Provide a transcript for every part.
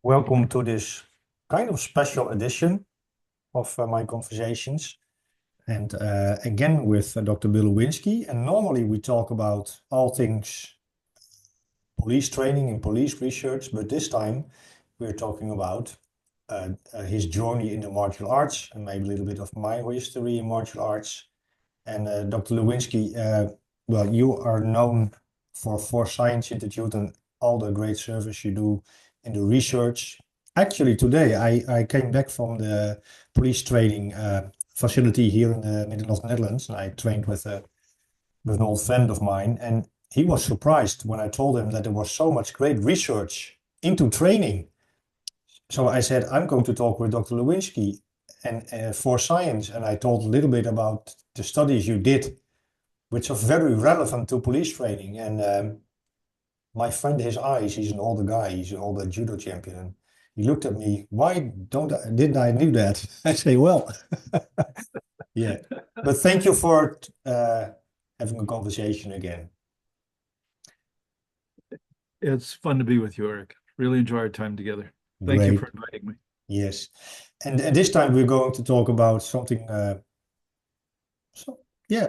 Welcome to this kind of special edition of my conversations. And again with Dr. Bill Lewinski. And normally we talk about all things police training and police research, but this time we're talking about his journey in the martial arts and maybe a little bit of my history in martial arts. And Dr. Lewinski, well, you are known for Science Institute and all the great service you do in the research. Actually, today I came back from the police training facility here in the middle of the Netherlands. And I trained with an old friend of mine, and he was surprised when I told him that there was so much great research into training. So I said, I'm going to talk with Dr. Lewinski and for science, and I told a little bit about the studies you did, which are very relevant to police training. And my friend, his eyes, he's an older guy, he's an older judo champion. And he looked at me, didn't I knew that? I say, well, yeah. But thank you for having a conversation again. It's fun to be with you, Erik. Really enjoy our time together. Thank you Great. for inviting me. Yes. And this time we're going to talk about something. So yeah,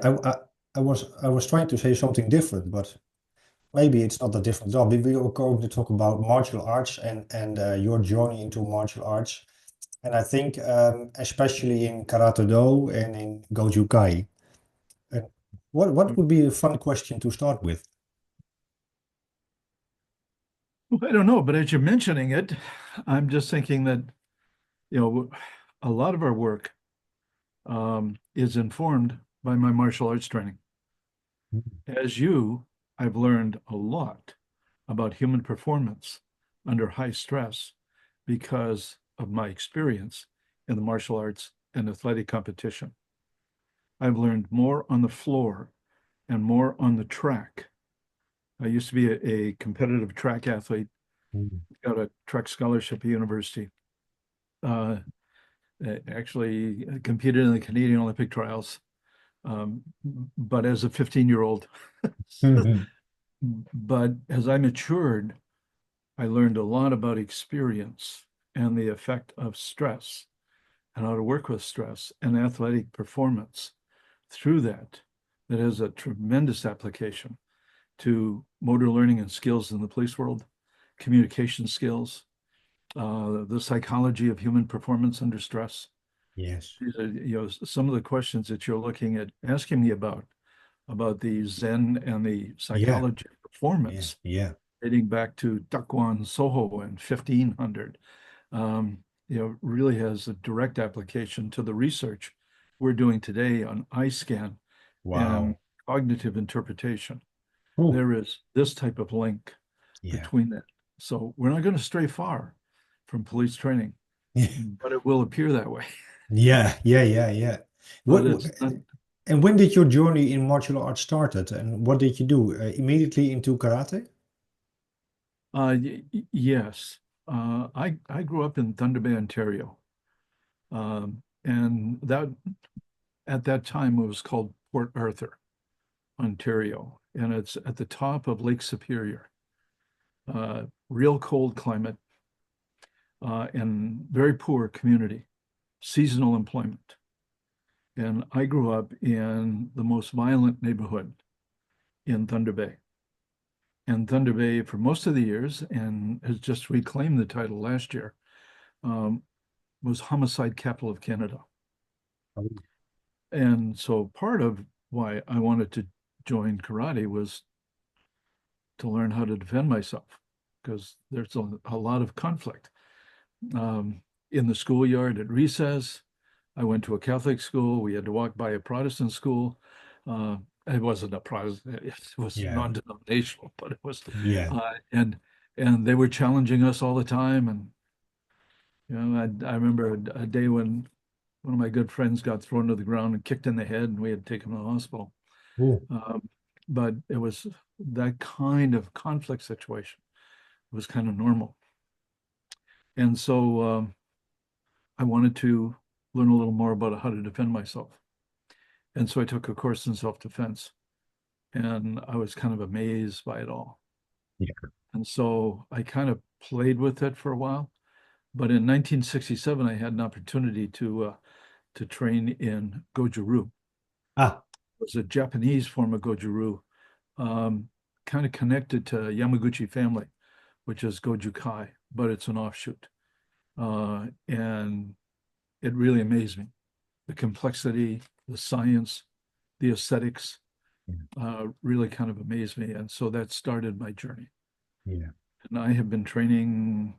I was trying to say something different, but maybe it's not that different at all. We are going to talk about martial arts and your journey into martial arts. And I think especially in Karate Do and in Goju Kai. Uh, what would be a fun question to start with? Well, I don't know, but as you're mentioning it, I'm just thinking that, a lot of our work is informed by my martial arts training. As you, I've learned a lot about human performance under high stress because of my experience in the martial arts and athletic competition. I've learned more on the floor and more on the track. I used to be a competitive track athlete, Mm. got a track scholarship at university. Uh, Actually competed in the Canadian Olympic trials, but as a 15-year-old. Mhm. But as I matured, I learned a lot about experience and the effect of stress and how to work with stress and athletic performance through that. That has a tremendous application to motor learning and skills in the police world, communication skills, the psychology of human performance under stress. Yes. These are, some of the questions that you're looking at asking me about the Zen and the Yeah. psychology of Yeah. performance, Yeah. dating back to Dakwon Soho in 1500, really has a direct application to the research we're doing today on eye scan and Wow. cognitive interpretation. Oh, There is this type of link yeah. between that. So we're not going to stray far from police training, but it will appear that way. Yeah, yeah, yeah, yeah. But What, it's not. and when did your journey in martial arts started, and what did you do? Immediately into karate? Yes. I grew up in Thunder Bay, Ontario, and that at that time it was called Port Arthur, Ontario, and it's at the top of Lake Superior. Real cold climate, and very poor community, seasonal employment. And I grew up in the most violent neighborhood in Thunder Bay. And Thunder Bay, for most of the years, and has just reclaimed the title last year, um, was homicide capital of Canada. Oh, And so part of why I wanted to join karate was to learn how to defend myself because there's a lot of conflict. In the schoolyard at recess, I went to a Catholic school. We had to walk by a Protestant school. It wasn't a Protestant, it was yeah, non-denominational, but it was, yeah. and they were challenging us all the time. And I remember a day when one of my good friends got thrown to the ground and kicked in the head, and we had to take him to the hospital. Oh, But it was that kind of conflict situation. It was kind of normal. And so I wanted to learn a little more about how to defend myself. And so I took a course in self-defense, and I was kind of amazed by it all. yeah. And so I kind of played with it for a while. But in 1967, I had an opportunity to train in Goju-ryu. Ah, It was a Japanese form of Goju-ryu, kind of connected to Yamaguchi family, which is Goju Kai, but it's an offshoot. And it really amazed me. The complexity, the science, the aesthetics, really kind of amazed me. And so that started my journey. yeah, And I have been training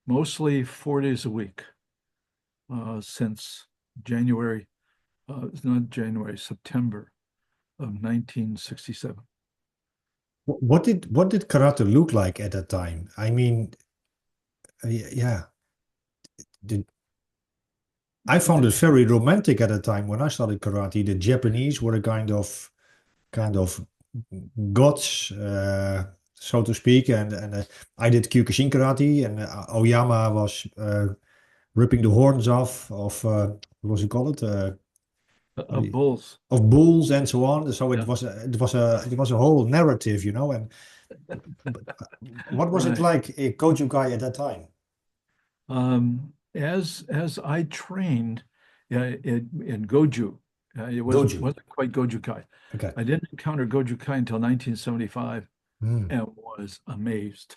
mostly 4 days a week since January, not January, September of 1967. what did karate look like at that time? I mean, yeah, did, I found it very romantic at the time when I started karate. The Japanese were a kind of gods, so to speak, and I did Kyokushin karate, and Oyama was ripping the horns off of what was it called? How do Of you- bulls. of bulls and so on. So Yeah. it was a whole narrative, and but, what was it Right. like in Kojukai at that time? As I trained in Goju, it wasn't Goju. wasn't quite Goju Kai. Okay. I didn't encounter Goju Kai until 1975 Hmm. and was amazed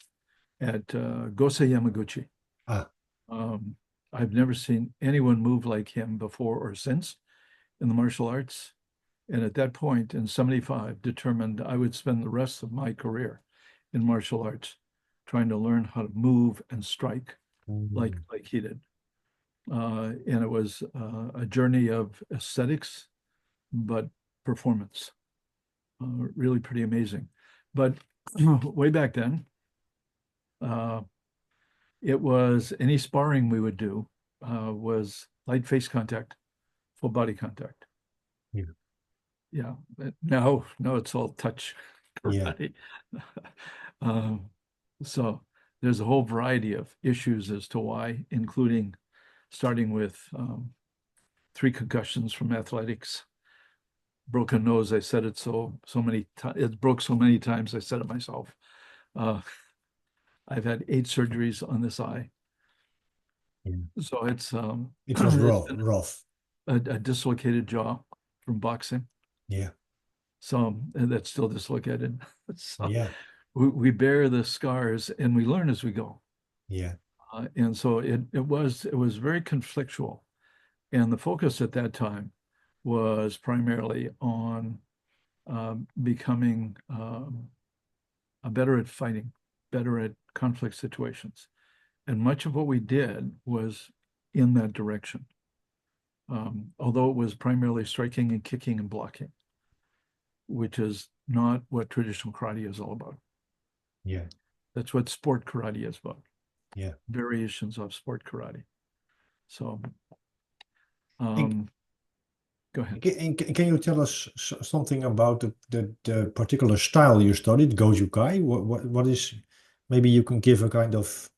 at Gosei Yamaguchi. Ah, Um, I've never seen anyone move like him before or since in the martial arts. And at that point in 75, determined I would spend the rest of my career in martial arts trying to learn how to move and strike like mm, like he did. And it was a journey of aesthetics, but performance. Really pretty amazing. But way back then, uh, it was any sparring we would do was light face contact, full body contact. yeah, Yeah. But now it's all touch yeah, karate. Um, so there's a whole variety of issues as to why, including starting with 3 concussions from athletics, broken nose. I said it so many times. It broke so many times. I said it myself. Uh, I've had 8 surgeries on this eye, yeah. so it's It was it's rough, been rough. a dislocated jaw from boxing. Yeah, So and that's still dislocated. So yeah, we bear the scars and we learn as we go. yeah. And so it was very conflictual. And the focus at that time was primarily on becoming better at fighting, better at conflict situations. And much of what we did was in that direction, although it was primarily striking and kicking and blocking, which is not what traditional karate is all about. Yeah, That's what sport karate is about, yeah. variations of sport karate. So, And, um, go ahead. can you tell us something about the particular style you studied, Goju-kai? What is, maybe you can give a kind of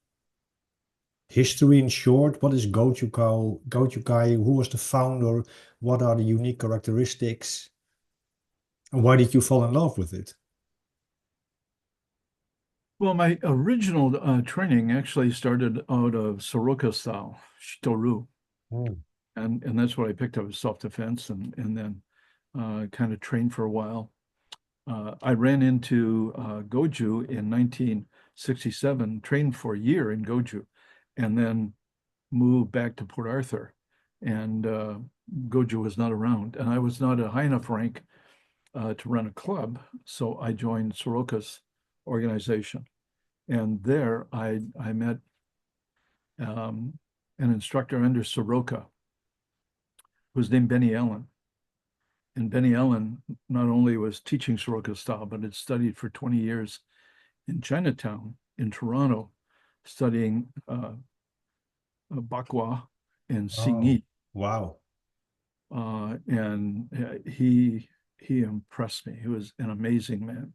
history in short. What is Goju-kai? Goju-kai, who was the founder? What are the unique characteristics? And why did you fall in love with it? Well, my original training actually started out of Soroka style, Shitoru. Mm. And that's what I picked up as self-defense and then kind of trained for a while. I ran into Goju in 1967, trained for a year in Goju, and then moved back to Port Arthur. And Goju was not around, and I was not a high enough rank to run a club, so I joined Soroka's organization. And there I met um, an instructor under Soroka who was named Benny Allen. And Benny Allen not only was teaching Soroka style, but had studied for 20 years in Chinatown, in Toronto, studying Bakwa and Oh, Xingyi. wow. And he impressed me. He was an amazing man.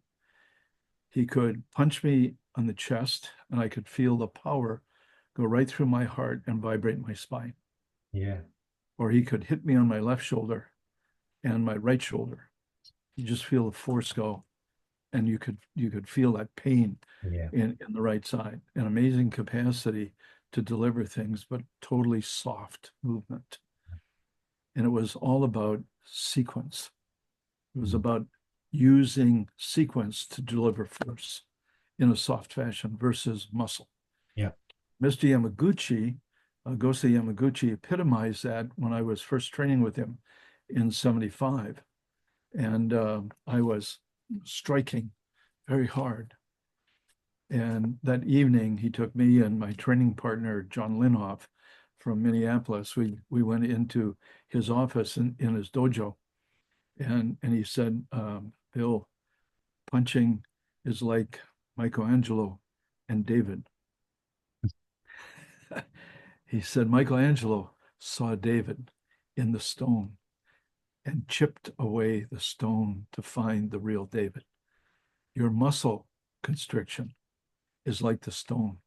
He could punch me on the chest, and I could feel the power go right through my heart and vibrate my spine. Yeah. Or he could hit me on my left shoulder and my right shoulder. You just feel the force go. and you could feel that pain Yeah. in the right side. An amazing capacity to deliver things, but totally soft movement. And it was all about sequence. It was about using sequence to deliver force in a soft fashion versus muscle. Yeah. Mr. Yamaguchi, Gosei Yamaguchi, epitomized that when I was first training with him in 75. And I was striking very hard. And that evening, he took me and my training partner, John Linhoff, from Minneapolis. We went into his office in his dojo. And he said, Bill, punching is like Michelangelo and David. He said, Michelangelo saw David in the stone and chipped away the stone to find the real David. Your muscle constriction is like the stone.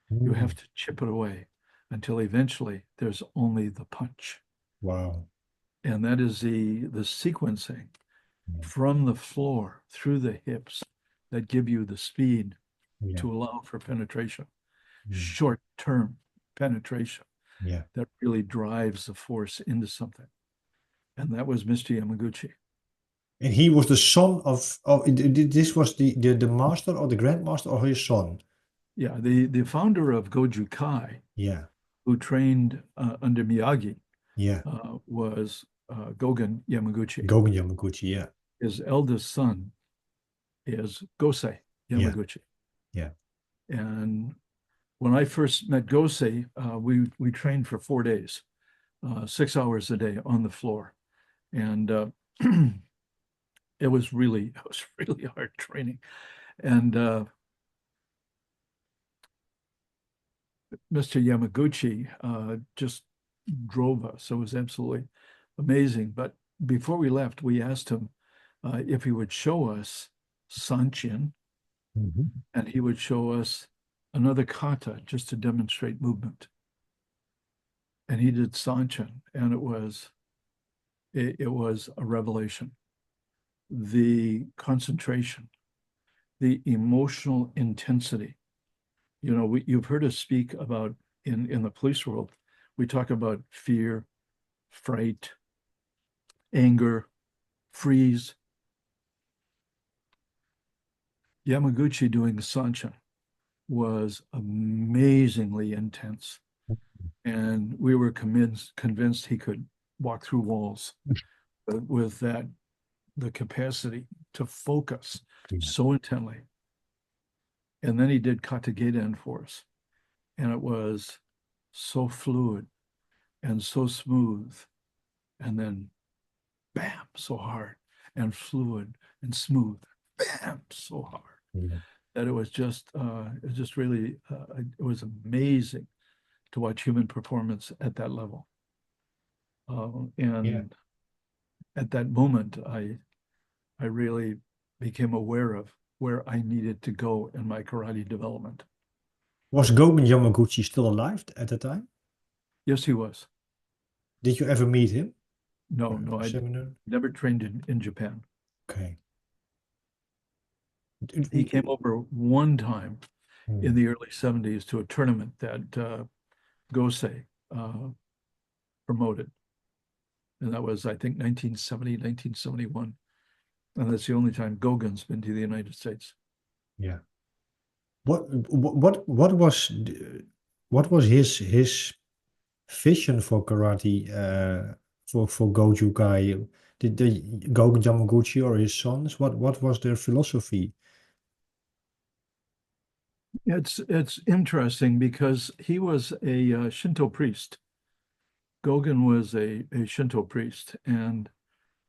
You have to chip it away until eventually there's only the punch. Wow. And that is the sequencing from the floor through the hips that give you the speed to allow for penetration, short-term penetration that really drives the force into something. And that was Mr. Yamaguchi. And he was the son of, this was the master or the grandmaster or his son? Yeah, the founder of Goju Kai, Yeah. who trained under Miyagi, Yeah. was Gogen Yamaguchi. Gogen Yamaguchi, yeah. His eldest son is Gosei Yamaguchi. Yeah. And when I first met Gosei, we trained for 4 days, 6 hours a day on the floor. And it was really hard training. And Mr. Yamaguchi just drove us. It was absolutely amazing. But before we left, we asked him if he would show us Sanchin, and he would show us another kata just to demonstrate movement. And he did Sanchin, and it was a revelation. The concentration, the emotional intensity. You know, you've heard us speak about in the police world, we talk about fear, fright, anger, freeze. Yamaguchi doing Sanchin was amazingly intense. And we were convinced he could walk through walls with the capacity to focus so intently. And then he did Kata Geiden for us. And it was so fluid and so smooth. And then bam, so hard and fluid and smooth. Bam, so hard. That it was just really, it was amazing to watch human performance at that level. And at that moment, I really became aware of where I needed to go in my karate development. Was Gogen Yamaguchi still alive at the time? Yes, he was. Did you ever meet him? No, I never trained in Japan. Okay. He came over one time in the early 70s to a tournament that Gosei promoted. And that was, I think, 1970, 1971. And that's the only time Gogen's been to the United States. Yeah. What was his vision for karate for Goju Kai? Did the Gogen Yamaguchi or his sons? What was their philosophy? It's interesting because he was a Shinto priest. Gogen was a Shinto priest, and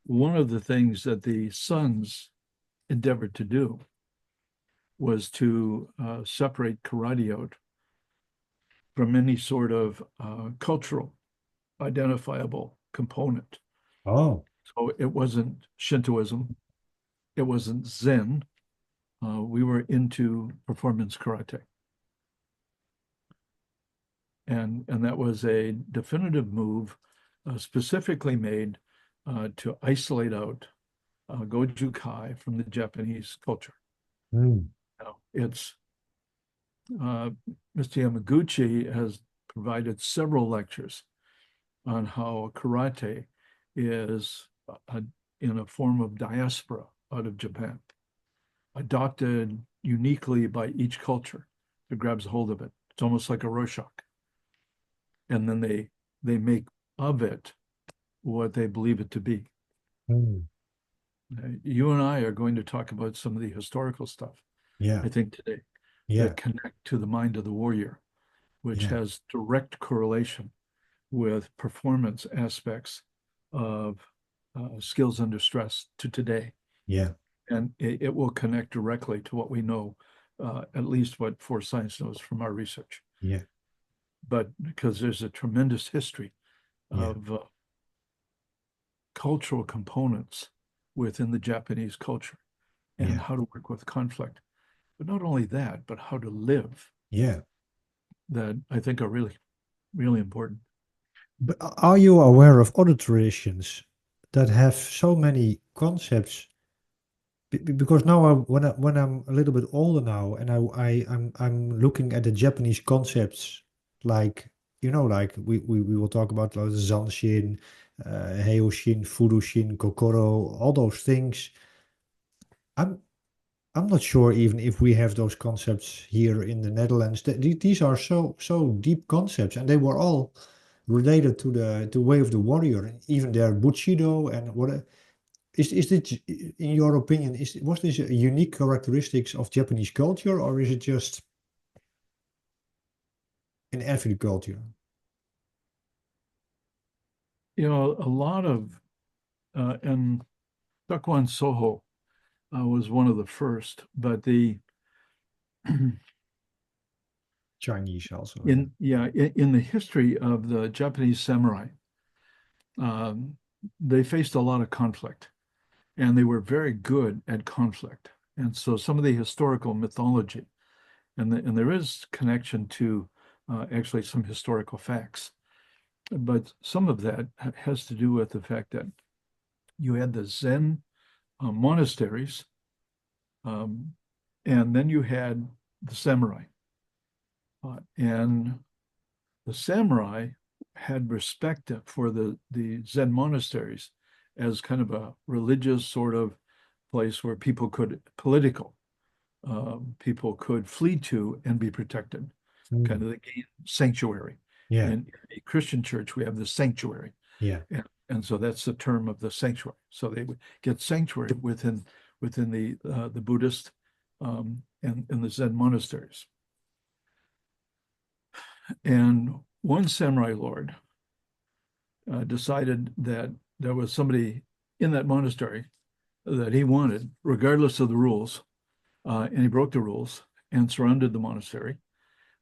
one of the things that the sons endeavored to do was to separate karate out from any sort of cultural identifiable component. Oh. So it wasn't Shintoism, it wasn't Zen. We were into performance karate. And that was a definitive move specifically made to isolate out Goju Kai from the Japanese culture. Mm. It's Mr. Yamaguchi has provided several lectures on how karate is in a form of diaspora out of Japan, adopted uniquely by each culture that grabs a hold of it. It's almost like a Rorschach. And then they make of it what they believe it to be. Mm. You and I are going to talk about some of the historical stuff, Yeah, I think, today yeah, that connect to the mind of the warrior, which yeah, has direct correlation with performance aspects of skills under stress to today. yeah, And it will connect directly to what we know, at least what Force Science knows from our research. yeah, But because there's a tremendous history yeah, of cultural components within the Japanese culture and yeah, how to work with conflict. But not only that, but how to live, yeah. that I think are really, really important. But are you aware of other traditions that have so many concepts? Because now when I'm a little bit older now and I'm looking at the Japanese concepts, like like we will talk about like Zanshin, Heoshin, Fudushin, Kokoro, all those things. I'm I'm not sure even if we have those concepts here in the Netherlands. These are so deep concepts, and they were all related to the way of the warrior, even their Bushido and what. Is it, in your opinion, was this a unique characteristics of Japanese culture, or is it just in every culture? A lot of, and Dakwon Soho was one of the first, but Chinese also, yeah. in the history of the Japanese samurai, um, they faced a lot of conflict, and they were very good at conflict. And so some of the historical mythology, and there is connection to actually some historical facts, but some of that has to do with the fact that you had the Zen monasteries, um, and then you had the samurai. And the samurai had respect for the Zen monasteries as kind of a religious sort of place where people could flee to and be protected, Mm. kind of the sanctuary. Yeah, In a Christian church, we have the sanctuary. yeah, And so that's the term of the sanctuary. So they would get sanctuary within the Buddhist and the Zen monasteries. And one samurai lord decided that there was somebody in that monastery that he wanted, regardless of the rules, and he broke the rules and surrounded the monastery.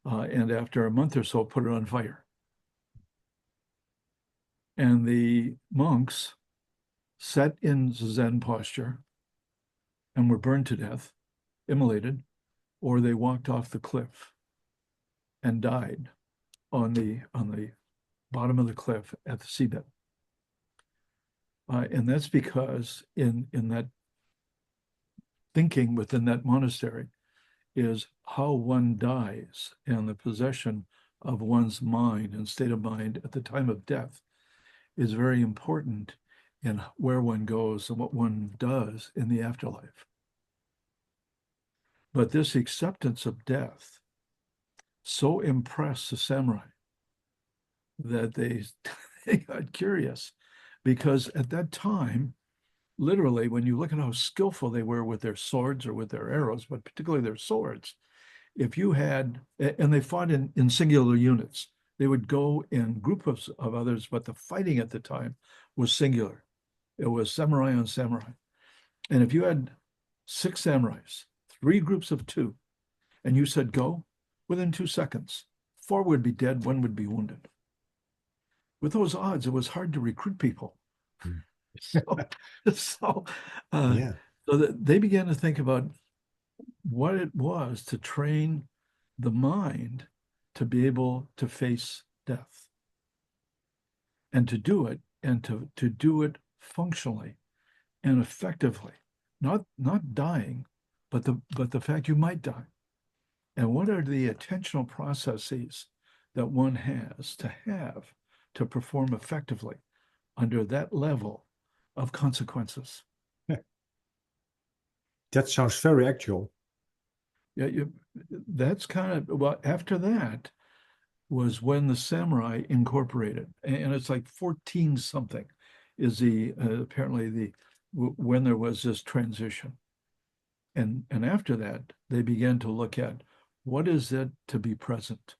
And after a month or so, put it on fire. And the monks sat in Zen posture and were burned to death, immolated, or they walked off the cliff and died on the bottom of the cliff at the seabed. And that's because in that thinking within that monastery is how one dies and the possession of one's mind and state of mind at the time of death is very important in where one goes and what one does in the afterlife. But this acceptance of death so impressed the samurai that they got curious, because at that time, literally, when you look at how skillful they were with their swords or with their arrows, but particularly their swords, if you had, and they fought in singular units, they would go in groups of others, but the fighting at the time was singular. It was samurai on samurai. And if you had 6 samurais, 3 groups of 2, and you said go, within 2 seconds, 4 would be dead, 1 would be wounded. With those odds, it was hard to recruit people. Mm. So, so, uh, Yeah, so that they began to think about what it was to train the mind to be able to face death and to do it and to do it functionally and effectively, not dying, but the fact you might die. And what are the attentional processes that one has to perform effectively under that level of consequences? That sounds very actual. Yeah, that's kind of, well, after that was when the samurai incorporated, and it's like 14 something is the apparently the when there was this transition. And after that, they began to look at what is it to be present?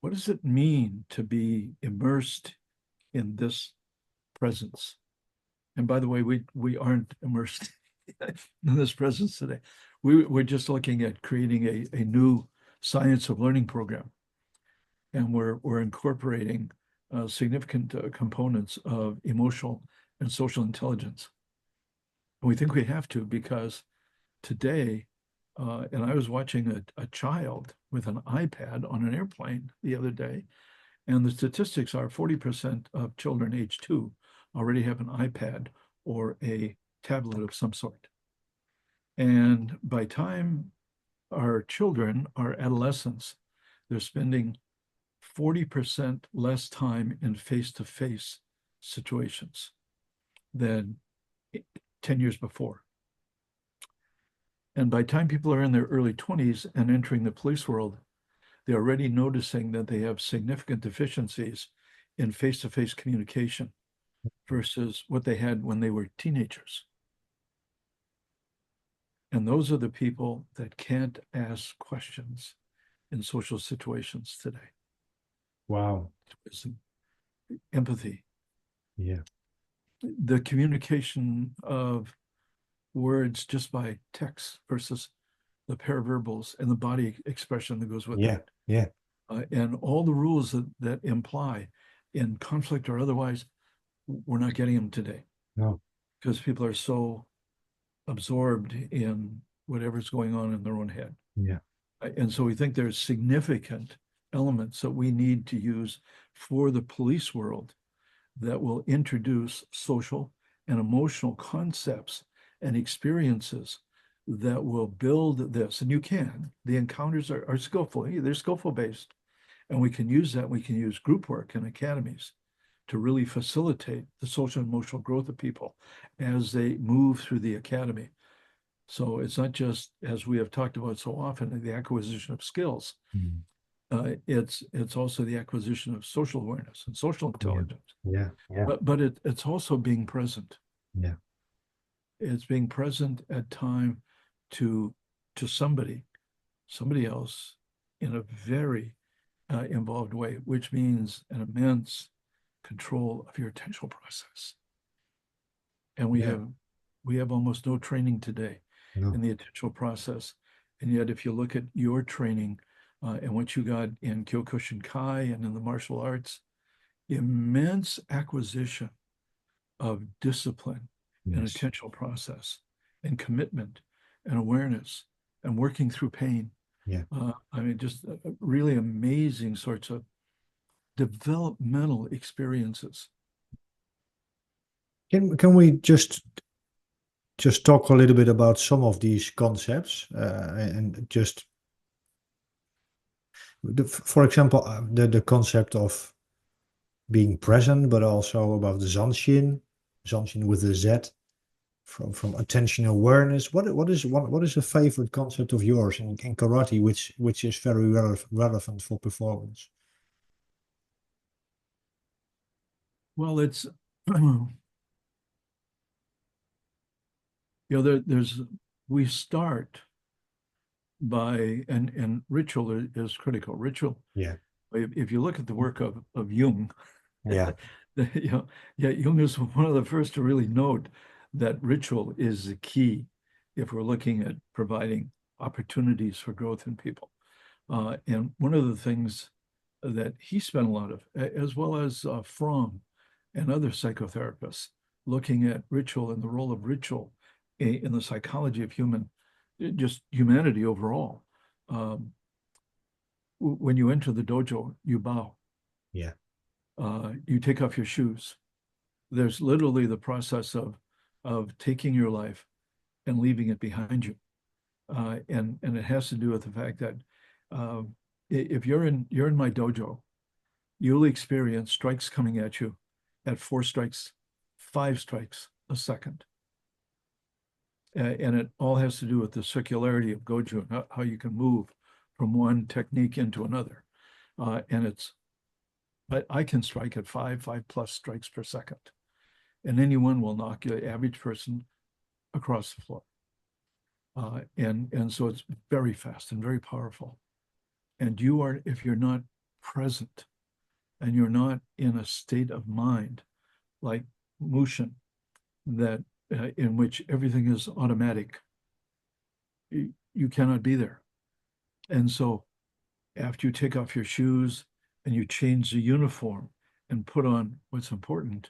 What does it mean to be immersed in this presence? And by the way, we aren't immersed in this presence today. We're just looking at creating a new science of learning program. And we're incorporating significant components of emotional and social intelligence. And we think we have to because today, and I was watching a child with an iPad on an airplane the other day, and the statistics are 40% of children age 2 already have an iPad or a tablet of some sort. And by time our children are adolescents, they're spending 40% less time in face-to-face situations than 10 years before. And by the time people are in their early 20s and entering the police world, they're already noticing that they have significant deficiencies in face-to-face communication versus what they had when they were teenagers. And those are the people that can't ask questions in social situations today. Wow. Empathy. Yeah. The communication of words just by text versus the paraverbals and the body expression that goes with it. Yeah. And all the rules that imply in conflict or otherwise, we're not getting them today. No. Because people are so absorbed in whatever's going on in their own head. Yeah. And so we think there's significant elements that we need to use for the police world that will introduce social and emotional concepts and experiences that will build this. And you can. The encounters are skillful. They're skillful based. And we can use that. We can use group work in academies to really facilitate the social and emotional growth of people as they move through the academy. So it's not just, as we have talked about so often, the acquisition of skills. Mm. It's also the acquisition of social awareness and social intelligence. Yeah. But it's also being present. Yeah. It's being present at time to somebody else in a very involved way, which means an immense control of your attentional process. And we have almost no training today in the attentional process. And yet, if you look at your training and what you got in Kyokushinkai and in the martial arts, immense acquisition of discipline and attentional process and commitment and awareness and working through pain. Yeah. I mean, just really amazing sorts of developmental experiences. Can we just talk a little bit about some of these concepts and just for example the concept of being present, but also about the zanshin with the Z, from attention awareness. What is a favorite concept of yours in karate which is very relevant for performance? Well, it's we start by, and ritual is critical. Ritual. Yeah. If you look at the work of Jung, Yeah. Jung is one of the first to really note that ritual is the key if we're looking at providing opportunities for growth in people. And one of the things that he spent a lot of, as well as Fromm and other psychotherapists, looking at ritual and the role of ritual in the psychology of just humanity overall. When you enter the dojo, you bow. Yeah. You take off your shoes. There's literally the process of taking your life and leaving it behind you. And it has to do with the fact that if you're in my dojo, you'll experience strikes coming at you at 4 strikes, 5 strikes a second. And it all has to do with the circularity of Goju and how you can move from one technique into another. I can strike at 5+ strikes per second. And anyone will knock the average person across the floor. And so it's very fast and very powerful. And if you're not present and you're not in a state of mind like Mushin, that in which everything is automatic, you cannot be there. And so after you take off your shoes and you change the uniform and put on what's important,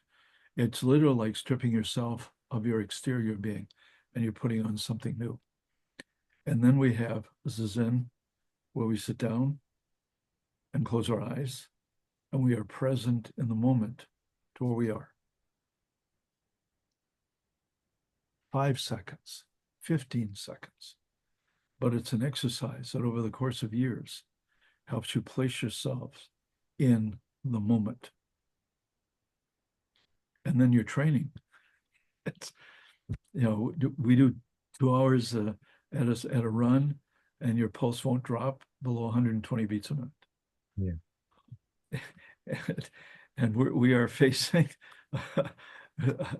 it's literally like stripping yourself of your exterior being and you're putting on something new. And then we have Zazen, where we sit down and close our eyes, and we are present in the moment to where we are. 5 seconds, 15 seconds. But it's an exercise that over the course of years helps you place yourselves in the moment. And then you're training. It's, we do 2 hours at a run, and your pulse won't drop below 120 beats a minute. Yeah. And we are facing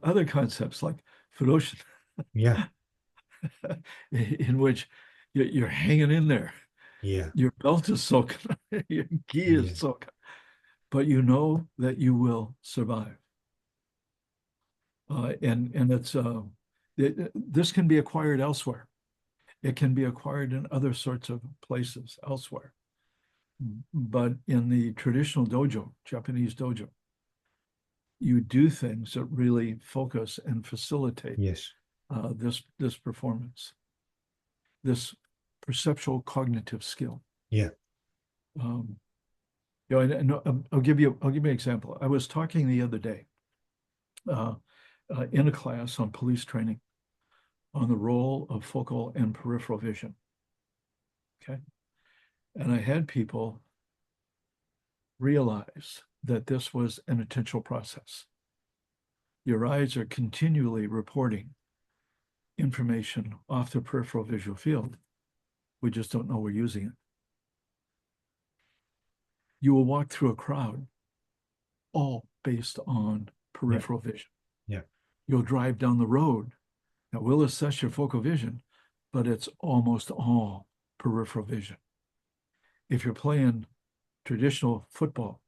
other concepts like Fedoshin. Yeah. In which you're hanging in there. Yeah. Your belt is soaking, your gi is soaking, but you know that you will survive. And it's this can be acquired elsewhere. It can be acquired in other sorts of places elsewhere. But in the traditional dojo, Japanese dojo, you do things that really focus and facilitate this performance, this perceptual cognitive skill. Yeah. I'll give you an example. I was talking the other day in a class on police training on the role of focal and peripheral vision. Okay. And I had people realize that this was an intentional process. Your eyes are continually reporting information off the peripheral visual field. We just don't know we're using it. You will walk through a crowd all based on peripheral vision. Yeah. You'll drive down the road. Now we'll assess your focal vision, but it's almost all peripheral vision. If you're playing traditional football,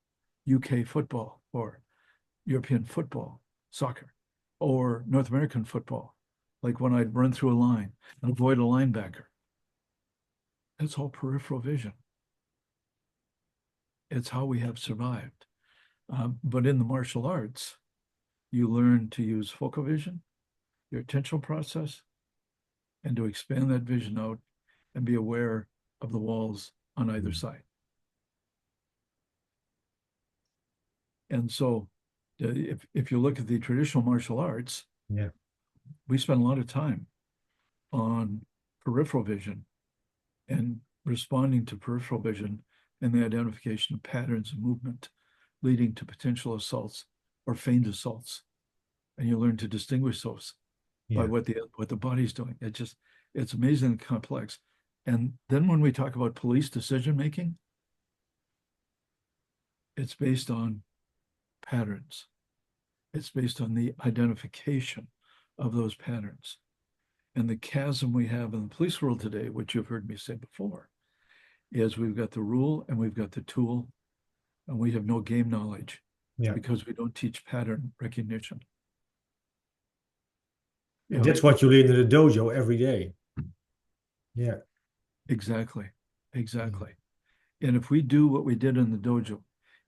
UK football, or European football, soccer, or North American football, like when I'd run through a line and avoid a linebacker, that's all peripheral vision. It's how we have survived. But in the martial arts, you learn to use focal vision, your attentional process, and to expand that vision out and be aware of the walls on either side. And so if you look at the traditional martial arts, we spend a lot of time on peripheral vision and responding to peripheral vision and the identification of patterns of movement leading to potential assaults or feigned assaults. And you learn to distinguish those by what the body's doing. It's amazingly complex. And then when we talk about police decision-making, it's based on patterns. It's based on the identification of those patterns. And the chasm we have in the police world today, which you've heard me say before, is we've got the rule and we've got the tool, and we have no game knowledge because we don't teach pattern recognition. And that's what you learn in the dojo every day. Yeah. Exactly. And if we do what we did in the dojo,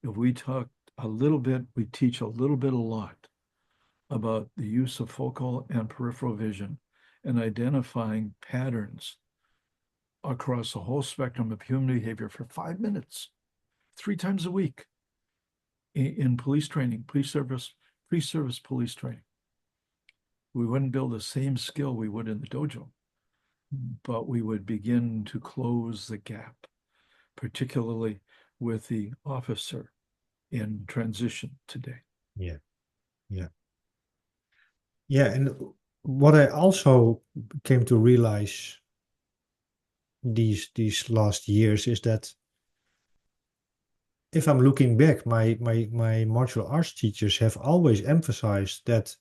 if we talk a little bit, we teach a lot about the use of focal and peripheral vision and identifying patterns across the whole spectrum of human behavior for 5 minutes, 3 times a week in police training, pre-service police training. We wouldn't build the same skill we would in the dojo, but we would begin to close the gap, particularly with the officer in transition today. Yeah, yeah, yeah. And what I also came to realize these last years is that if I'm looking back, my martial arts teachers have always emphasized that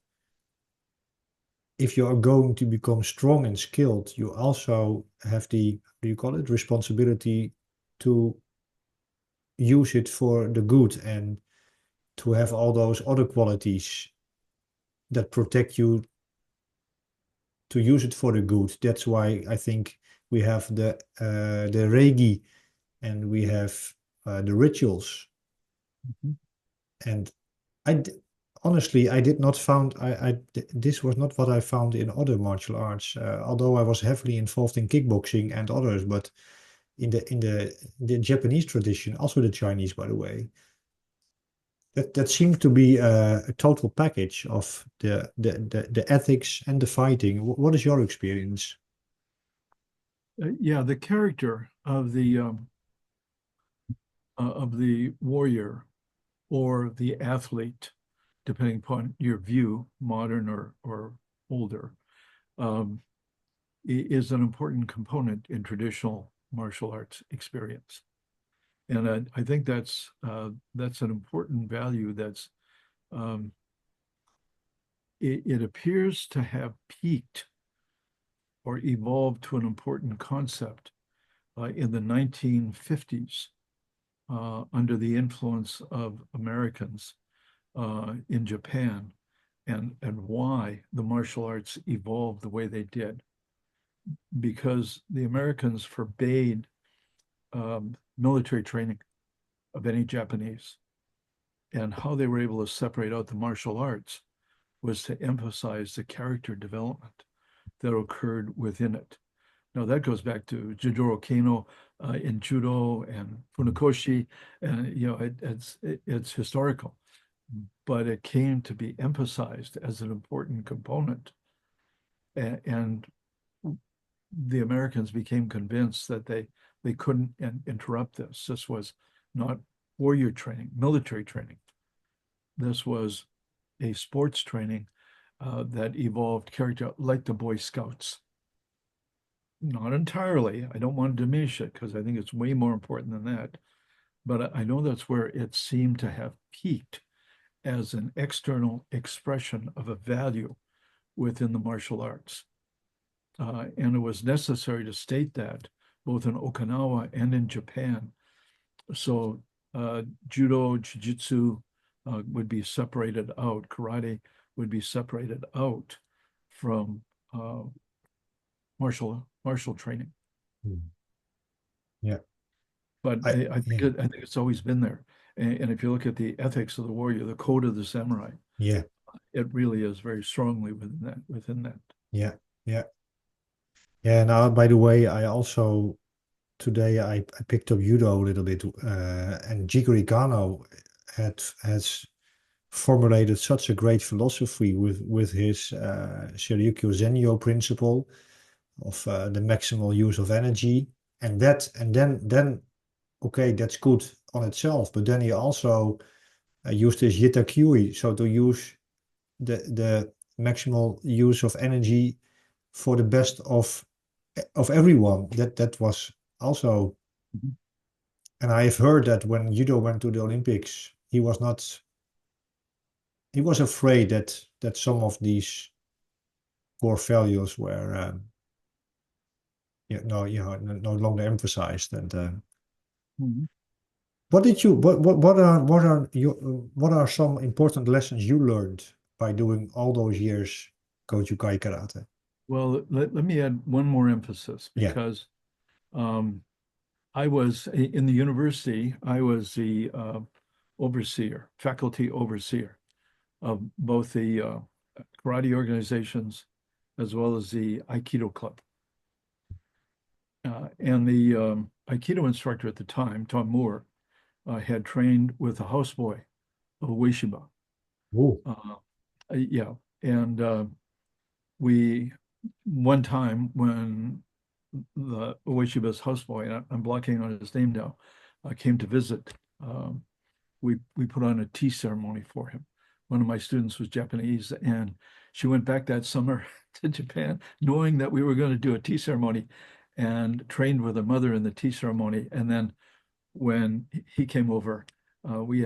if you are going to become strong and skilled, you also have the, how do you call it, responsibility to use it for the good and to have all those other qualities that protect you to use it for the good. That's why I think we have the Reiki and we have the rituals. Mhm. And honestly, I did not found this was not what I found in other martial arts. Although I was heavily involved in kickboxing and others, but in the Japanese tradition, also the Chinese, by the way, that seemed to be a total package of the ethics and the fighting. What is your experience? Yeah, the character of the warrior or the athlete, depending upon your view, modern or older, um, is an important component in traditional martial arts experience. And I think that's an important value that's it appears to have peaked or evolved to an important concept in the 1950s under the influence of Americans in Japan and why the martial arts evolved the way they did. Because the Americans forbade military training of any Japanese. And how they were able to separate out the martial arts was to emphasize the character development that occurred within it. Now that goes back to Jidoro Kano in judo and Funakoshi, and it's historical, but it came to be emphasized as an important component, and the Americans became convinced that they couldn't interrupt this. This was not warrior training, military training. This was a sports training that evolved character like the Boy Scouts. Not entirely. I don't want to diminish it because I think it's way more important than that. But I know that's where it seemed to have peaked as an external expression of a value within the martial arts. And it was necessary to state that both in Okinawa and in Japan. So judo, jiu-jitsu would be separated out. Karate would be separated out from martial training. Yeah, But I I think yeah, I think it's always been there. And if you look at the ethics of the warrior, the code of the samurai, yeah, it really is very strongly within that. yeah, yeah. Yeah, now by the way, I also today I picked up judo a little bit, and Jigoro Kano has formulated such a great philosophy with his Shiryu Zenyo principle of the maximal use of energy, and then okay, that's good on itself, but then he also used his Yitakui, so to use the maximal use of energy for the best of everyone. That was also, Mhm. and I have heard that when judo went to the Olympics, he was afraid that some of these core values were no longer emphasized. And Mhm. what are some important lessons you learned by doing all those years Goju-Kai karate? Well, let me add one more emphasis Yeah. because um, I was in the university, I was the overseer, faculty overseer of both the karate organizations as well as the Aikido club. And the Aikido instructor at the time, Tom Moore, had trained with a houseboy of Ueshiba. Ooh. Yeah. And one time when the Ueshiba's houseboy, and I'm blocking on his name now, came to visit, we put on a tea ceremony for him. One of my students was Japanese, and she went back that summer to Japan, knowing that we were going to do a tea ceremony, and trained with her mother in the tea ceremony. And then when he came over, we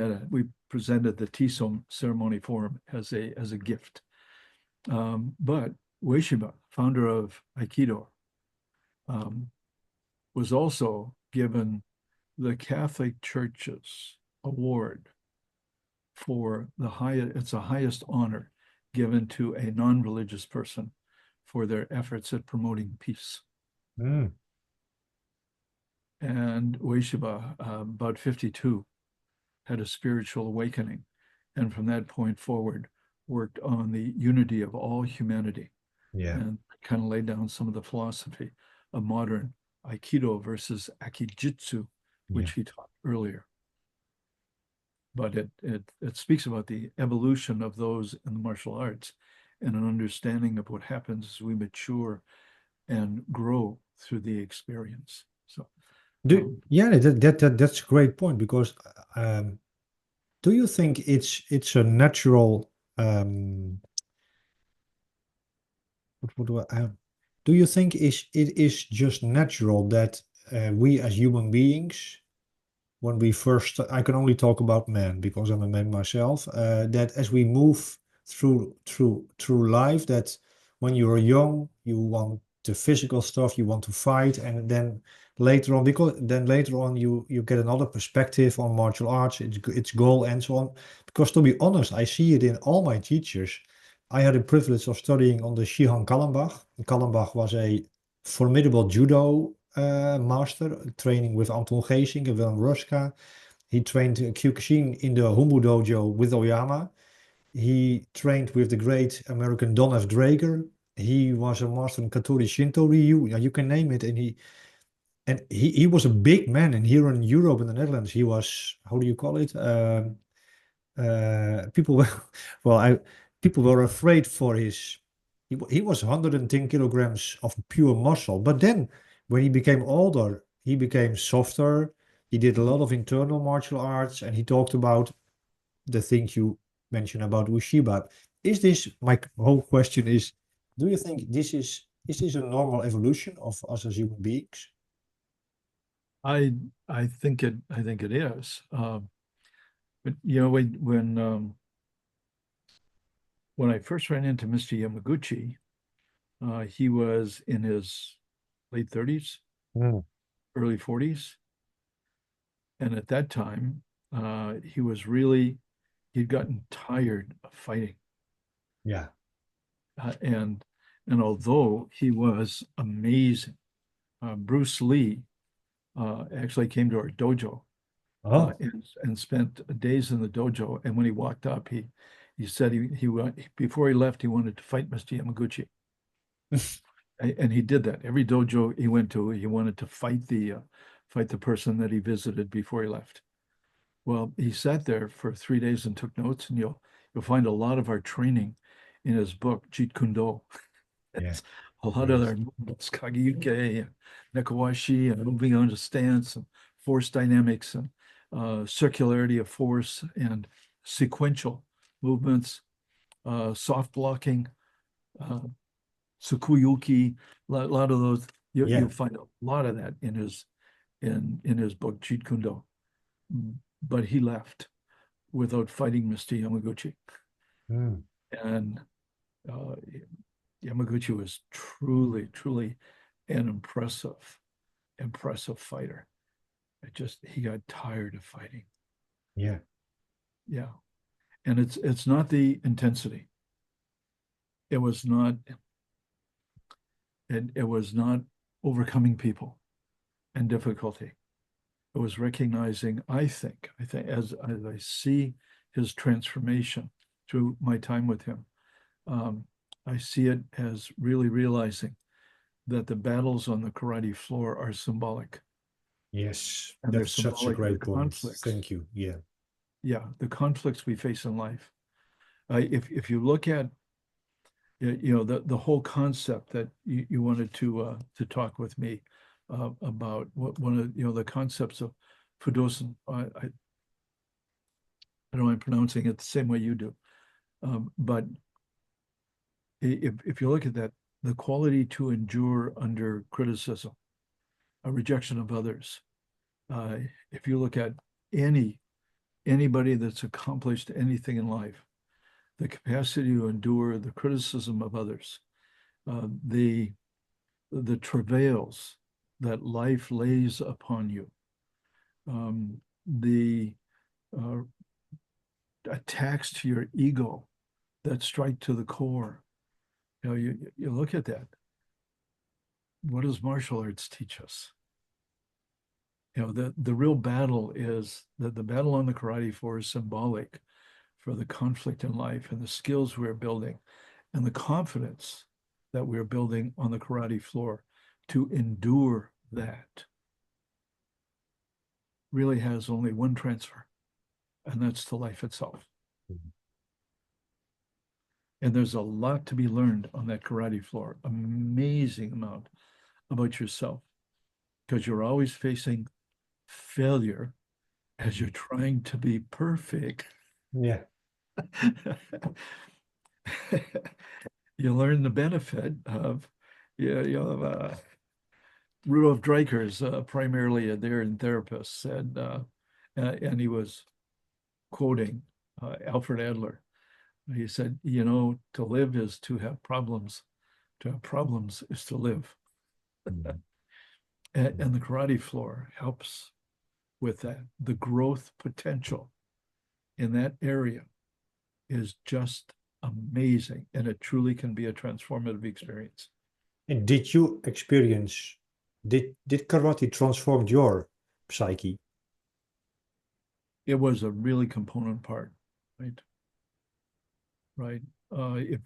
presented the tea ceremony for him as a gift. But Ueshiba, founder of Aikido, was also given the Catholic Church's award for it's the highest honor given to a non-religious person for their efforts at promoting peace. Mm. And Ueshiba, about 52, had a spiritual awakening, and from that point forward worked on the unity of all humanity. Yeah. And kind of laid down some of the philosophy of modern Aikido versus Akijitsu, which Yeah. he taught earlier. But it speaks about the evolution of those in the martial arts and an understanding of what happens as we mature and grow through the experience. So, Yeah, that's a great point, because do you think it's a natural what do do you think it is just natural that we as human beings, when we first, I can only talk about men because I'm a man myself, that as we move through life, that when you're young, you want the physical stuff, you want to fight, and then later on, because then later on you get another perspective on martial arts, its goal and so on. Because to be honest, I see it in all my teachers. I had the privilege of studying on the Shihan Kallenbach. Kallenbach was a formidable judo master, training with Anton Geesink and Willem Ruska. He trained Kyokushin in the Humbu dojo with Oyama. He trained with the great American Don F. Drager. He was a master in Katori Shinto Ryu. Yeah, you can name it. And he was a big man. And here in Europe and the Netherlands, he was, how do you call it? People were, people were afraid for he was 110 kilograms of pure muscle. But then when he became older, he became softer. He did a lot of internal martial arts, and he talked about the things you mentioned about Ushiba. My whole question is, do you think is this a normal evolution of us as human beings? I think it is. But when I first ran into Mr. Yamaguchi, he was in his late 30s, Mm. early 40s. And at that time, he'd gotten tired of fighting. Yeah. And although he was amazing, Bruce Lee actually came to our dojo Oh. and spent days in the dojo. And when he walked up, he said before he left, he wanted to fight Mr. Yamaguchi. And he did that. Every dojo he went to, he wanted to fight the person that he visited before he left. Well, he sat there for 3 days and took notes, and you'll find a lot of our training in his book, Jeet Kune Do. Yeah. It's a lot of Great. our movements, Kagiyuke and Nekawashi, and moving on to stance and force dynamics and circularity of force and sequential movements, soft blocking, Sukuyuki, a lot of those. Yeah. You'll find a lot of that in his book, Jeet Kune Do. But he left without fighting Mr. Yamaguchi. Mm. And Yamaguchi was truly, truly an impressive fighter. He got tired of fighting. Yeah. Yeah. And it's not the intensity. It was not overcoming people and difficulty. It was recognizing, I think as I see his transformation through my time with him, I see it as really realizing that the battles on the karate floor are symbolic. Yes, And they're that's such a symbolic of the great point. conflicts. Thank you. Yeah. Yeah, the conflicts we face in life. If you look at the whole concept that you wanted to talk with me about one of the concepts of Fudosan. I don't mind pronouncing it the same way you do, but if you look at that, the quality to endure under criticism, a rejection of others. If you look at anybody that's accomplished anything in life, the capacity to endure the criticism of others, the travails that life lays upon you, the attacks to your ego that strike to the core. You look at that. What does martial arts teach us? The real battle is that the battle on the karate floor is symbolic for the conflict in life and the skills we're building and the confidence that we're building on the karate floor to endure that really has only one transfer, and that's to life itself. Mm-hmm. And there's a lot to be learned on that karate floor, amazing amount about yourself, because you're always facing failure as you're trying to be perfect. Yeah. You learn the benefit of, Rudolf Dreikers, primarily a Darren therapist, said, and he was quoting Alfred Adler. He said, to live is to have problems. To have problems is to live. Mm-hmm. And the karate floor helps with that. The growth potential in that area is just amazing, and it truly can be a transformative experience. And did you experience, did karate transform your psyche? It was a really component part, right? Right.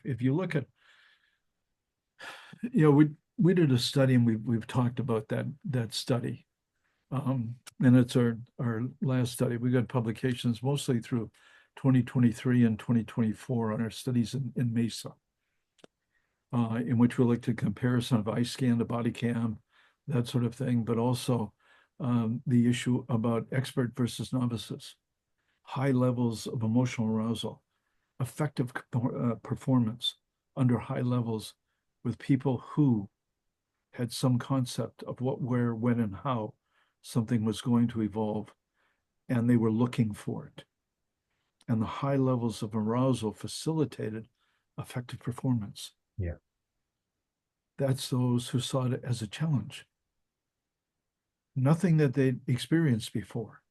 If you look at, we did a study, and we've talked about that study, and it's our last study. We got publications mostly through 2023 and 2024 on our studies in Mesa, in which we looked at comparison of eye scan to body cam, that sort of thing, but also the issue about expert versus novices, high levels of emotional arousal, effective performance under high levels with people who had some concept of what, where, when, and how something was going to evolve, and they were looking for it. And the high levels of arousal facilitated effective performance. Yeah. That's those who saw it as a challenge. Nothing that they'd experienced before.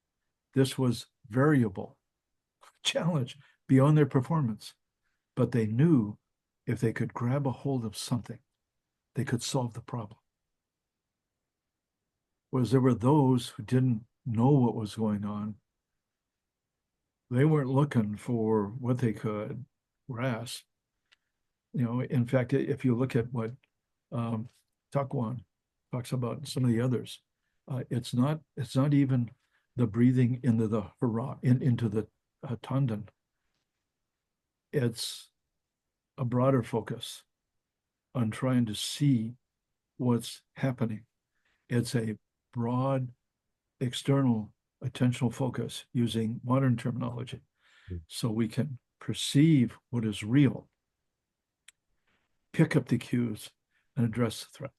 This was variable, challenge beyond their performance. But they knew if they could grab a hold of something, they could solve the problem. Whereas there were those who didn't know what was going on. They weren't looking for what they could grasp. In fact, if you look at what Taekwondo talks about, some of the others, it's not even the breathing into the into the tanden. It's a broader focus on trying to see what's happening. It's a broad external attentional focus using modern terminology, so we can perceive what is real, pick up the cues, and address the threat.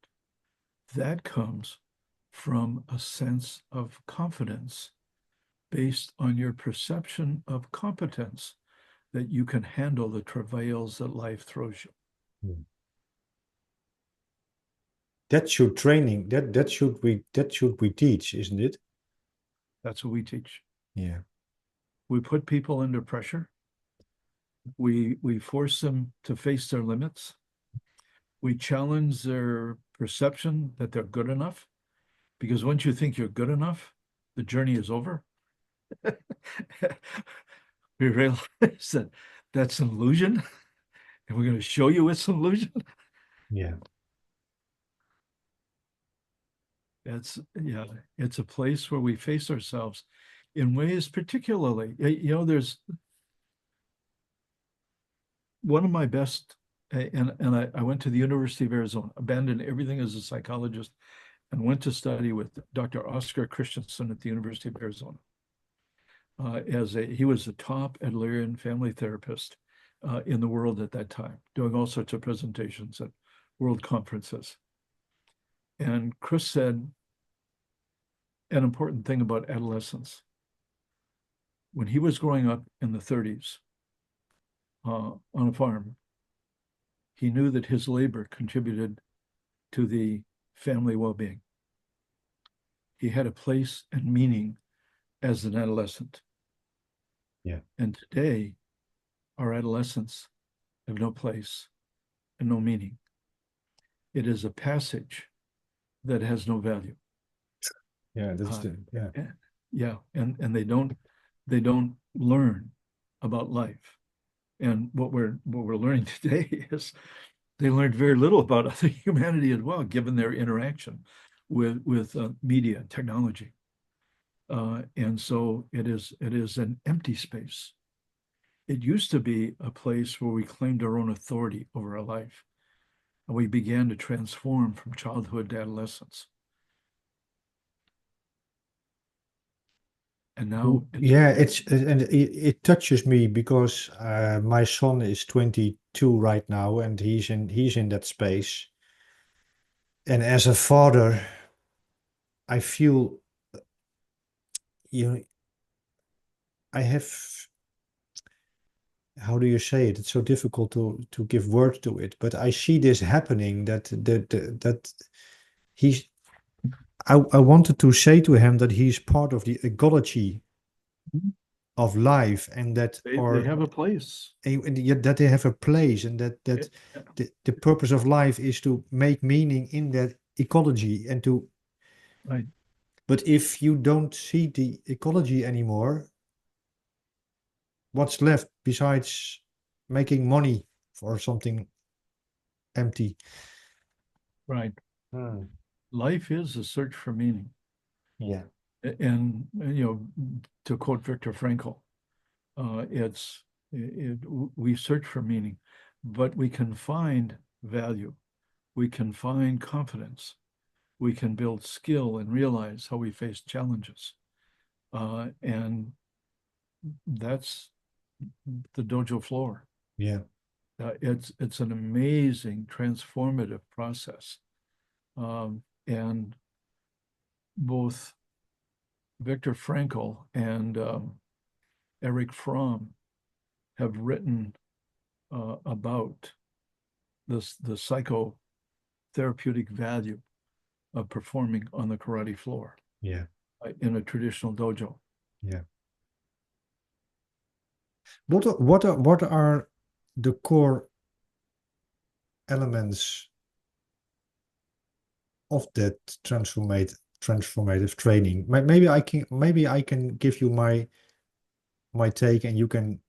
That comes from a sense of confidence based on your perception of competence, that you can handle the travails that life throws you. That should training, that should we teach, isn't it? That's what we teach. Yeah. We put people under pressure. We force them to face their limits. We challenge their perception that they're good enough, because once you think you're good enough, the journey is over. We realize that that's an illusion, and we're going to show you it's an illusion. Yeah. It's a place where we face ourselves in ways, particularly, there's one of my best and I went to the University of Arizona, abandoned everything as a psychologist, and went to study with Dr. Oscar Christensen at the University of Arizona. He was the top Adlerian family therapist in the world at that time, doing all sorts of presentations at world conferences. And Chris said an important thing about adolescence. When he was growing up in the 30s on a farm, he knew that his labor contributed to the family well-being. He had a place and meaning as an adolescent. Yeah. And today, our adolescents have no place and no meaning. It is a passage that has no value. Yeah, that's yeah. Yeah, and they don't learn about life. And what we're learning today is they learned very little about other humanity as well, given their interaction with media and technology. And so it is an empty space. It used to be a place where we claimed our own authority over our life, and we began to transform from childhood to adolescence. And now Yeah, it touches me because my son is 22 right now, and he's in that space. And as a father, I feel you I have, how do you say it? It's so difficult to give words to it, but I see this happening that he's I wanted to say to him that he's part of the ecology of life, and that they have a place. and yet that they have a place, and that Yeah. the purpose of life is to make meaning in that ecology and to. Right. But if you don't see the ecology anymore, what's left besides making money for something empty? Right. Hmm. Life is a search for meaning. Yeah. And to quote Viktor Frankl, we search for meaning, but we can find value. We can find confidence. We can build skill and realize how we face challenges. And that's the dojo floor. Yeah. It's an amazing transformative process. And both Viktor Frankl and Erik have written about the psychotherapeutic value of performing on the karate floor Yeah. in a traditional dojo. Yeah. What are the core elements of that transformative training? Maybe I can give you my take, and you can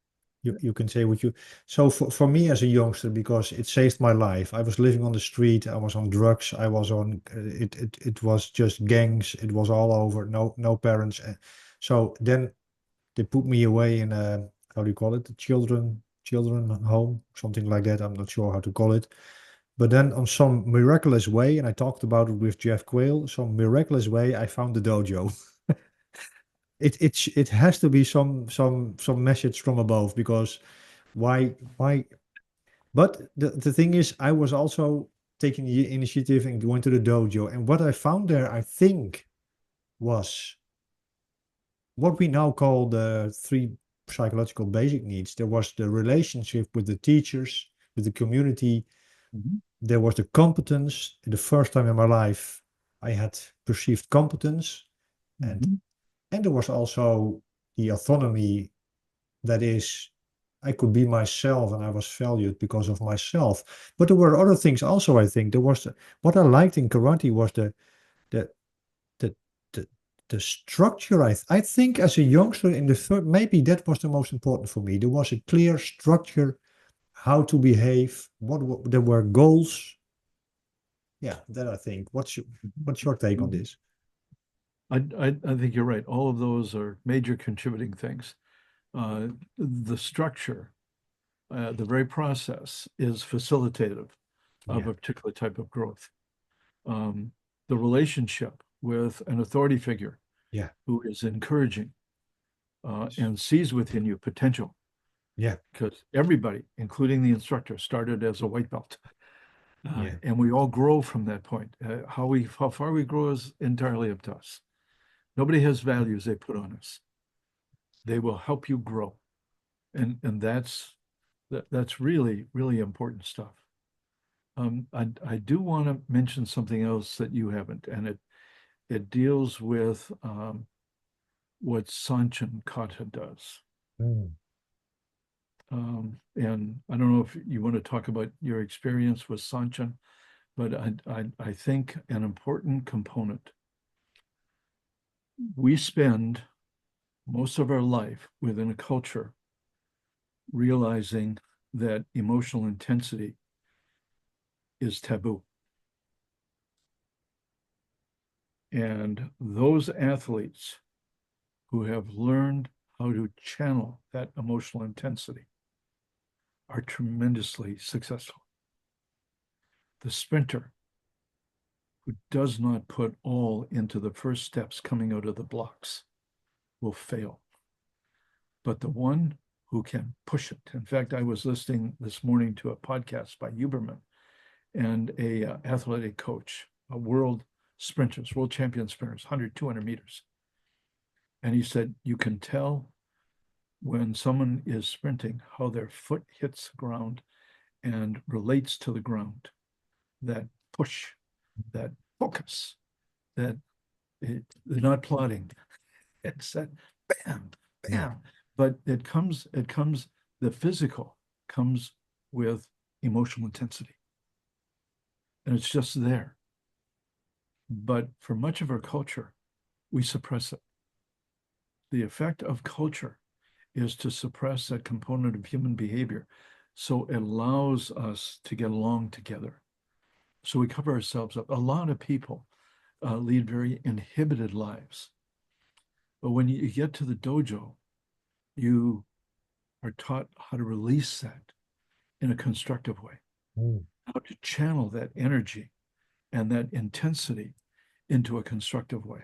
say what you. So for me as a youngster, because it saved my life. I was living on the street. I was on drugs. I was on it was just gangs. It was all over. No parents. So then they put me away in a, how do you call it? Children home, something like that. I'm not sure how to call it. But then on some miraculous way, and I talked about it with Jeff Quayle, some miraculous way, I found the dojo. It has to be some message from above, because why? But the thing is, I was also taking the initiative and going to the dojo, and what I found there, I think, was what we now call the three psychological basic needs. There was the relationship with the teachers, with the community. Mhm. There was the competence. The first time in my life, I had perceived competence, and Mhm. there was also the autonomy. That is, I could be myself, and I was valued because of myself. But there were other things also. I think there was what I liked in karate was the the the, the structure. I think as a youngster in the third, maybe that was the most important for me. There was a clear structure, how to behave. There were goals. Yeah, that I think. What's your take on this? I think you're right. All of those are major contributing things. The structure The very process is facilitative of Yeah. a particular type of growth. The relationship with an authority figure Yeah. who is encouraging and sees within you potential. Yeah. Because everybody, including the instructor, started as a white belt. Yeah. And we all grow from that point. How far we grow is entirely up to us. Nobody has values they put on us. They will help you grow. And that's really, really important stuff. I do want to mention something else that you haven't, and it deals with what Sanchin Kata does. Mm. And I don't know if you want to talk about your experience with Sanchin, but I think an important component. We spend most of our life within a culture realizing that emotional intensity is taboo. And those athletes who have learned how to channel that emotional intensity are tremendously successful. The sprinter who does not put all into the first steps coming out of the blocks will fail. But the one who can push it. In fact, I was listening this morning to a podcast by Huberman and a athletic coach, a world sprinters, world champion sprinters, 100, 200 meters. And he said, you can tell when someone is sprinting how their foot hits the ground and relates to the ground, that push, that focus, that they're not plotting. It's that bam, bam. Yeah. But it comes, the physical comes with emotional intensity. And it's just there. But for much of our culture, we suppress it. The effect of culture is to suppress that component of human behavior. So it allows us to get along together. So we cover ourselves up. A lot of people lead very inhibited lives. But when you get to the dojo, you are taught how to release that in a constructive way, how to channel that energy and that intensity into a constructive way.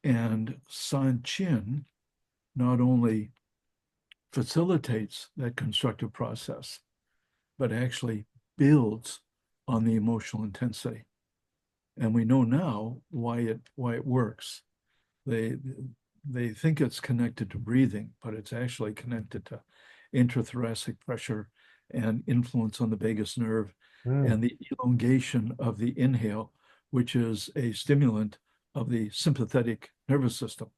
And Sanchin not only facilitates that constructive process, but actually builds on the emotional intensity. And we know now why it works. They think it's connected to breathing, but it's actually connected to intrathoracic pressure and influence on the vagus nerve and the elongation of the inhale, which is a stimulant of the sympathetic nervous system.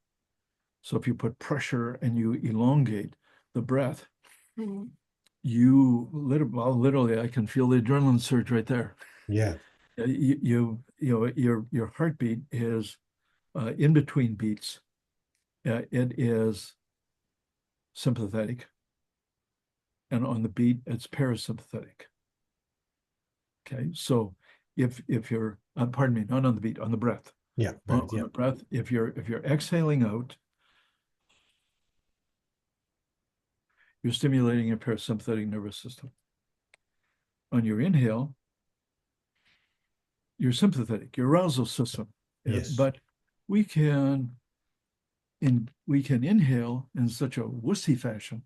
So if you put pressure and you elongate the breath, you literally, I can feel the adrenaline surge right there. Yeah. Your heartbeat is in between beats. It is sympathetic, and on the beat, it's parasympathetic. Okay, so if you're, pardon me, not on the beat, on the breath. Yeah. On Yeah. the breath, if you're exhaling out, you're stimulating your parasympathetic nervous system. On your inhale, your sympathetic, your arousal system. Yes. But we can inhale in such a wussy fashion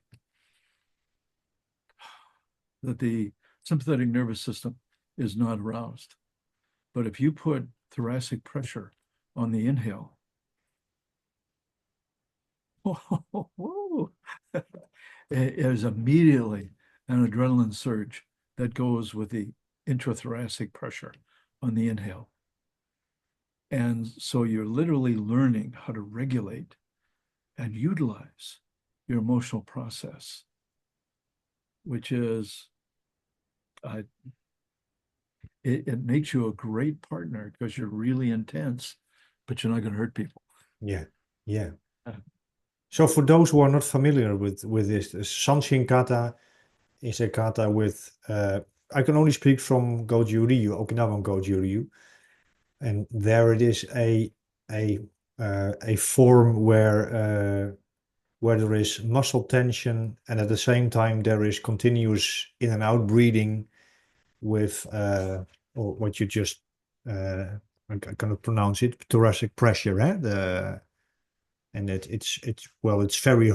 that the sympathetic nervous system is not aroused. But if you put thoracic pressure on the inhale, it is immediately an adrenaline surge that goes with the intrathoracic pressure on the inhale. And so you're literally learning how to regulate and utilize your emotional process, which is, it makes you a great partner because you're really intense, but you're not going to hurt people. Yeah. Yeah. So for those who are not familiar with this, Sanchin Kata is a kata with, I can only speak from Goju Ryu, Okinawan Goju Ryu. And there it is a form where where there is muscle tension, and at the same time there is continuous in and out breathing with or what you just I cannot pronounce it, thoracic pressure, and it's well, it's very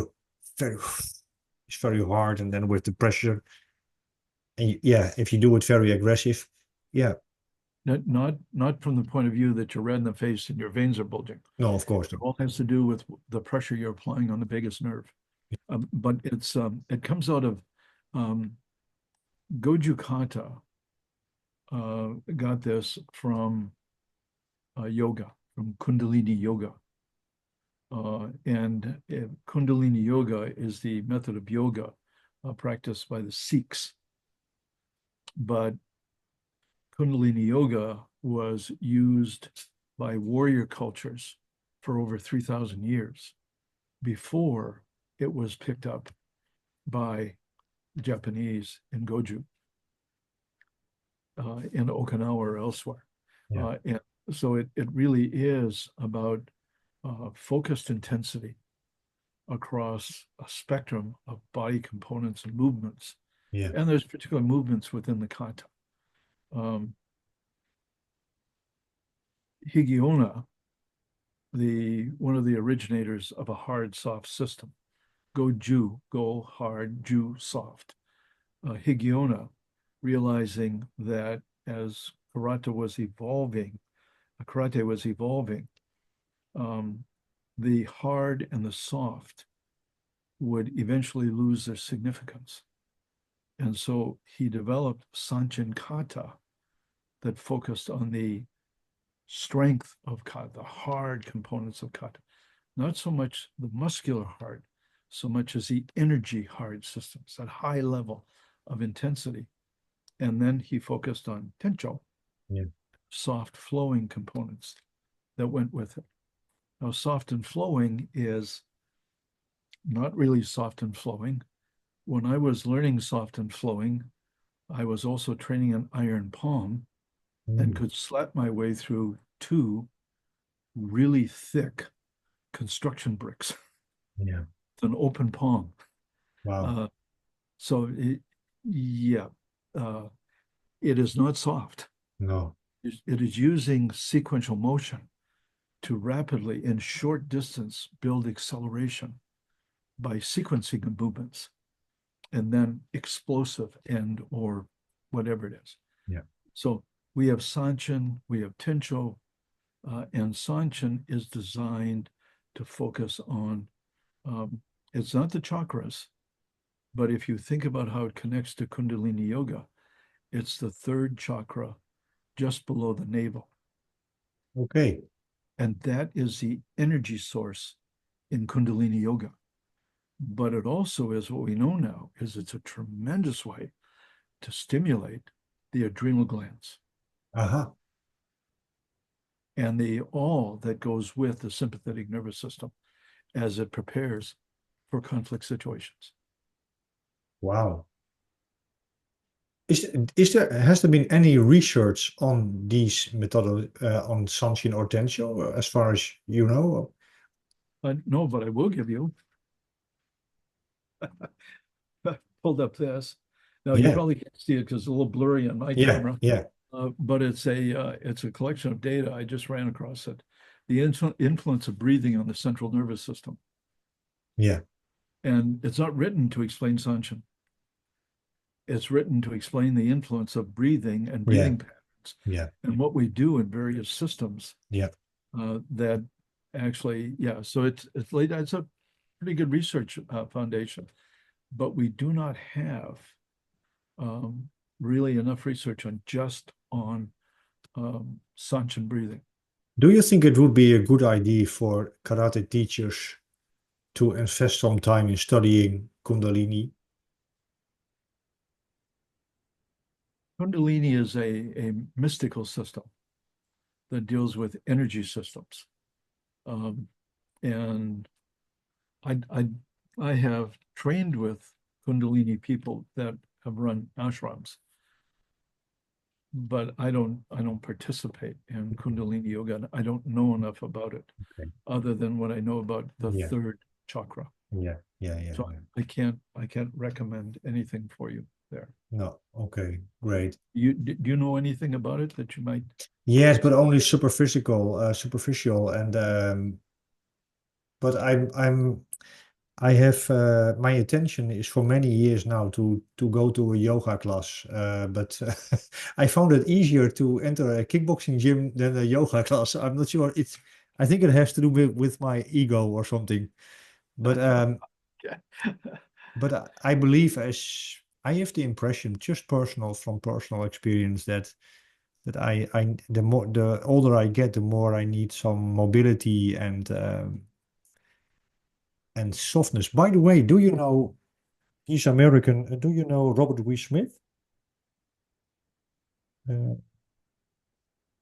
it's very hard, and then with the pressure, and yeah, if you do it very aggressive, yeah. Not from the point of view that you're red in the face and your veins are bulging. No, of course It not. all has to do with the pressure you're applying on the vagus nerve. But it comes out of Goju Kata got this from yoga, from Kundalini yoga. And Kundalini yoga is the method of yoga practiced by the Sikhs. But Kundalini yoga was used by warrior cultures for over 3,000 years before it was picked up by the Japanese in Goju, in Okinawa or elsewhere. Yeah. And so it really is about focused intensity across a spectrum of body components and movements. Yeah. And there's particular movements within the kata. Higiona, one of the originators of a hard, soft system, Go-Ju, go hard, Ju soft. Higiona, realizing that as karate was evolving, the hard and the soft would eventually lose their significance. And so he developed Sanchin Kata that focused on the strength of kata, the hard components of kata, not so much the muscular hard, so much as the energy hard systems, that high level of intensity. And then he focused on tencho, soft flowing components that went with it. Now, soft and flowing is not really soft and flowing. When I was learning soft and flowing, I was also training an iron palm and could slap my way through 2 really thick construction bricks. Yeah. It's an open palm. Wow. It is not soft. No. It is using sequential motion to rapidly, in short distance, build acceleration by sequencing of movements, and then explosive and or whatever it is. Yeah. So we have Sanchin, we have Tencho, and Sanchin is designed to focus on, it's not the chakras, but if you think about how it connects to Kundalini yoga, it's the 3rd chakra just below the navel. Okay. And that is the energy source in Kundalini yoga. But it also is, what we know now is it's a tremendous way to stimulate the adrenal glands. And the all that goes with the sympathetic nervous system as it prepares for conflict situations. Wow. Has there been any research on these methods, on Sanchin or Tencho, as far as you know? No, but I will give you. I pulled up this. Now you probably can't see it because it's a little blurry on my camera. Yeah. But it's a collection of data. I just ran across it. The influence of breathing on the central nervous system. Yeah. And it's not written to explain Sanchin. It's written to explain the influence of breathing and breathing patterns. Yeah. And what we do in various systems. Yeah. That actually, so it's laid. It's a pretty good research foundation, but we do not have really enough research on Sanchin breathing. Do you think it would be a good idea for karate teachers to invest some time in studying Kundalini? Kundalini is a mystical system that deals with energy systems. And I have trained with Kundalini people that have run ashrams, but I don't participate in Kundalini yoga. I don't know enough about it, other than what I know about the 3rd chakra. Yeah, yeah, yeah, So yeah. I can't recommend anything for you there. No, okay, great. Do you know anything about it that you might? Yes, but only superficial, and but I have my attention is for many years now to go to a yoga class, but I found it easier to enter a kickboxing gym than a yoga class. I'm not sure. I think it has to do with my ego or something. But Yeah. I believe, as I have the impression, just personal from personal experience, that I the older I get, the more I need some mobility and softness. By the way, do you know he's American? Do you know Robert W. Smith? Uh,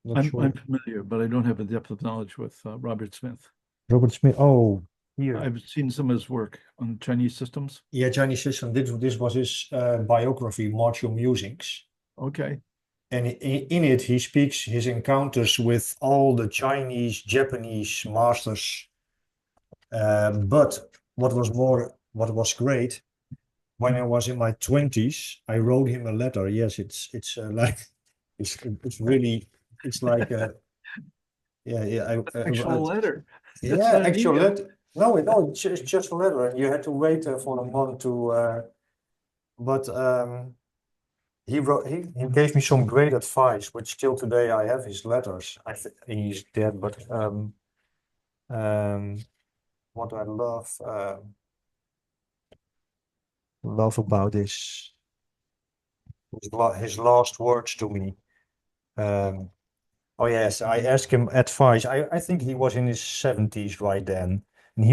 not I'm sure. familiar, but I don't have a depth of knowledge with Robert Smith. Robert Smith. Oh, here. I've seen some of his work on Chinese systems. Yeah, Chinese system. This was his biography, Martial Musings. Okay. And in it, he speaks his encounters with all the Chinese, Japanese masters. But what was great, when I was in my 20s, I wrote him a letter. Yes, it's like, it's really, it's like, yeah, yeah, Actual letter. That's yeah, not an actual email. letter. No, no, it's just a letter, and you had to wait for a month to, but he gave me some great advice, which still today I have his letters. I think he's dead, but um, what I love about this his last words to me. Um, oh yes, I asked him advice. I think he was in his 70s right then, and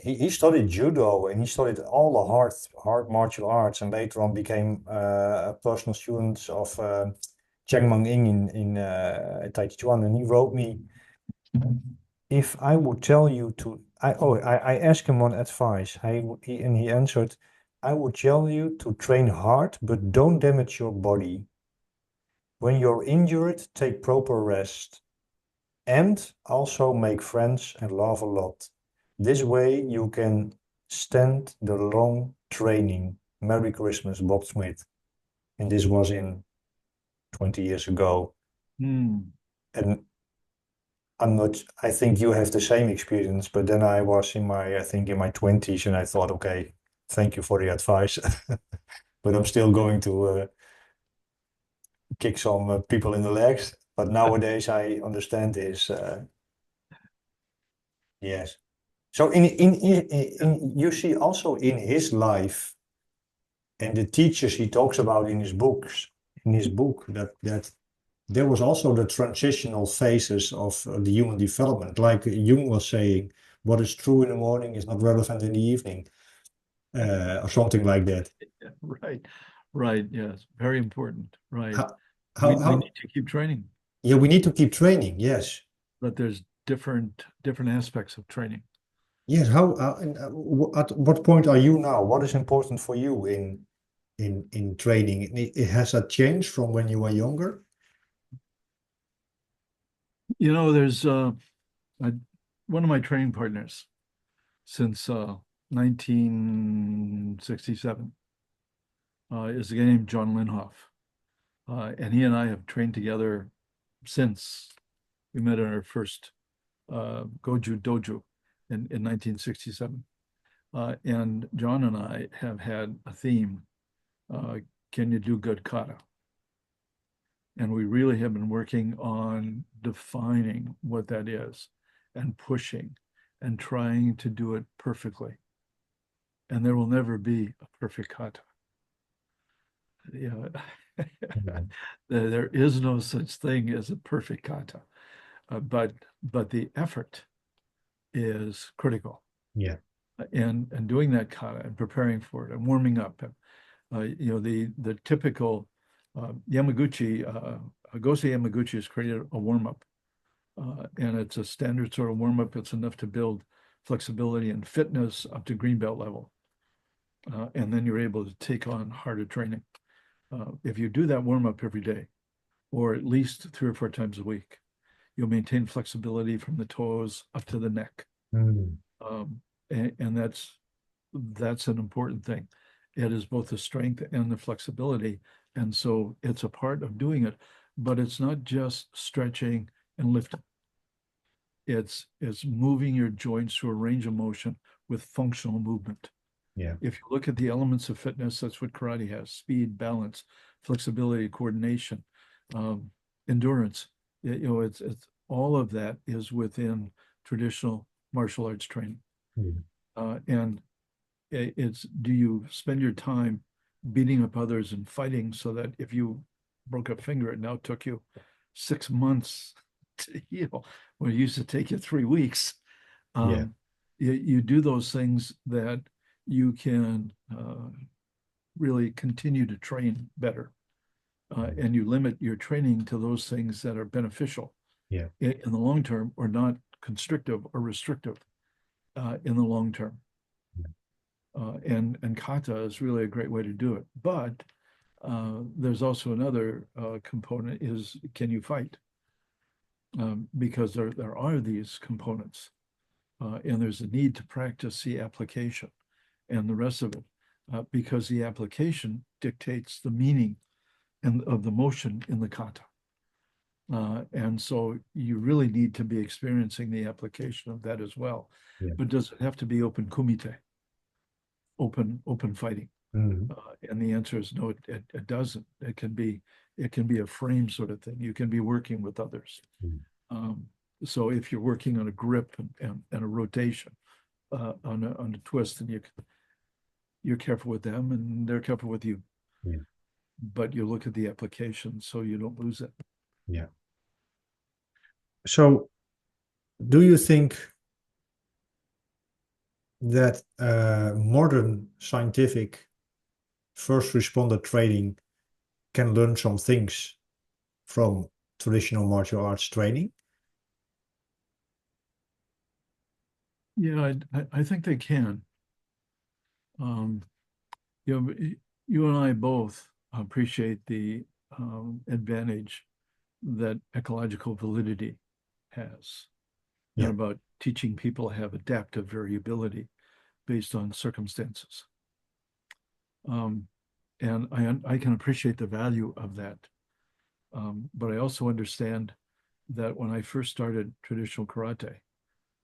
he studied judo and he studied all the hard martial arts, and later on became a personal student of Cheng Mang Ing in Tai Chi Chuan. And he wrote me, if I would tell you to, I asked him one advice. And he answered, I would tell you to train hard, but don't damage your body. When you're injured, take proper rest. And also make friends and laugh a lot. This way you can stand the long training. Merry Christmas, Bob Smith. And this was in 20 years ago. Hmm. And I think you have the same experience, but then I was I think in my 20s, and I thought, okay, thank you for the advice. But I'm still going to kick some people in the legs. But nowadays I understand this. Yes. So you see also in his life and the teachers he talks about in his book that there was also the transitional phases of the human development. Like Jung was saying, what is true in the morning is not relevant in the evening, or something like that. Yeah, right. Right. Yes. Very important. Right. How, We how, need to keep training, yeah, we need to keep training. Yes. but there's different aspects of training. Yes. And, at what point are you now? What is important for you in training? It has a change from when you were younger. There's I, one of my training partners since 1967 is a guy named John Linhoff. And he and I have trained together since we met in our first Goju Dojo in 1967. And John and I have had a theme, can you do good kata? And we really have been working on defining what that is and pushing and trying to do it perfectly. And there will never be a perfect kata. Mhm. There is no such thing as a perfect kata, but the effort is critical. Yeah. And doing that kata and preparing for it and warming up. The typical Yamaguchi, Gosei Yamaguchi has created a warm up, and it's a standard sort of warm up. It's enough to build flexibility and fitness up to green belt level, and then you're able to take on harder training. If you do that warm up every day, or at least 3 or 4 times a week, you'll maintain flexibility from the toes up to the neck. Mm. Um, And that's an important thing. It is both the strength and the flexibility. And so it's a part of doing it, but it's not just stretching and lifting. It's moving your joints through a range of motion with functional movement. Yeah. If you look at the elements of fitness, that's what karate has: speed, balance, flexibility, coordination, endurance. It's all of that is within traditional martial arts training. Mm. And it's, do you spend your time beating up others and fighting so that if you broke a finger, it now took you 6 months to heal, when it used to take you 3 weeks. Yeah. You do those things that you can really continue to train better. And you limit your training to those things that are beneficial Yeah. in the long term, or not constrictive or restrictive in the long term. And kata is really a great way to do it. But there's also another component is, can you fight? Because there are these components, and there's a need to practice the application and the rest of it, because the application dictates the meaning and of the motion in the kata. And so you really need to be experiencing the application of that as well. Yeah. But does it have to be open kumite, open fighting? Mhm. And the answer is no, it doesn't. It can be a frame sort of thing. You can be working with others. Mm. So if you're working on a grip and a rotation, on a twist, and you're careful with them and they're careful with you. Yeah. But you look at the application so you don't lose it. Yeah. So, do you think that modern scientific first responder training can learn some things from traditional martial arts training? Yeah, I think they can. Um, you know, you and I both appreciate the advantage that ecological validity has, and Yeah. about teaching people to have adaptive variability based on circumstances. Um, and I can appreciate the value of that. But I also understand that when I first started traditional karate,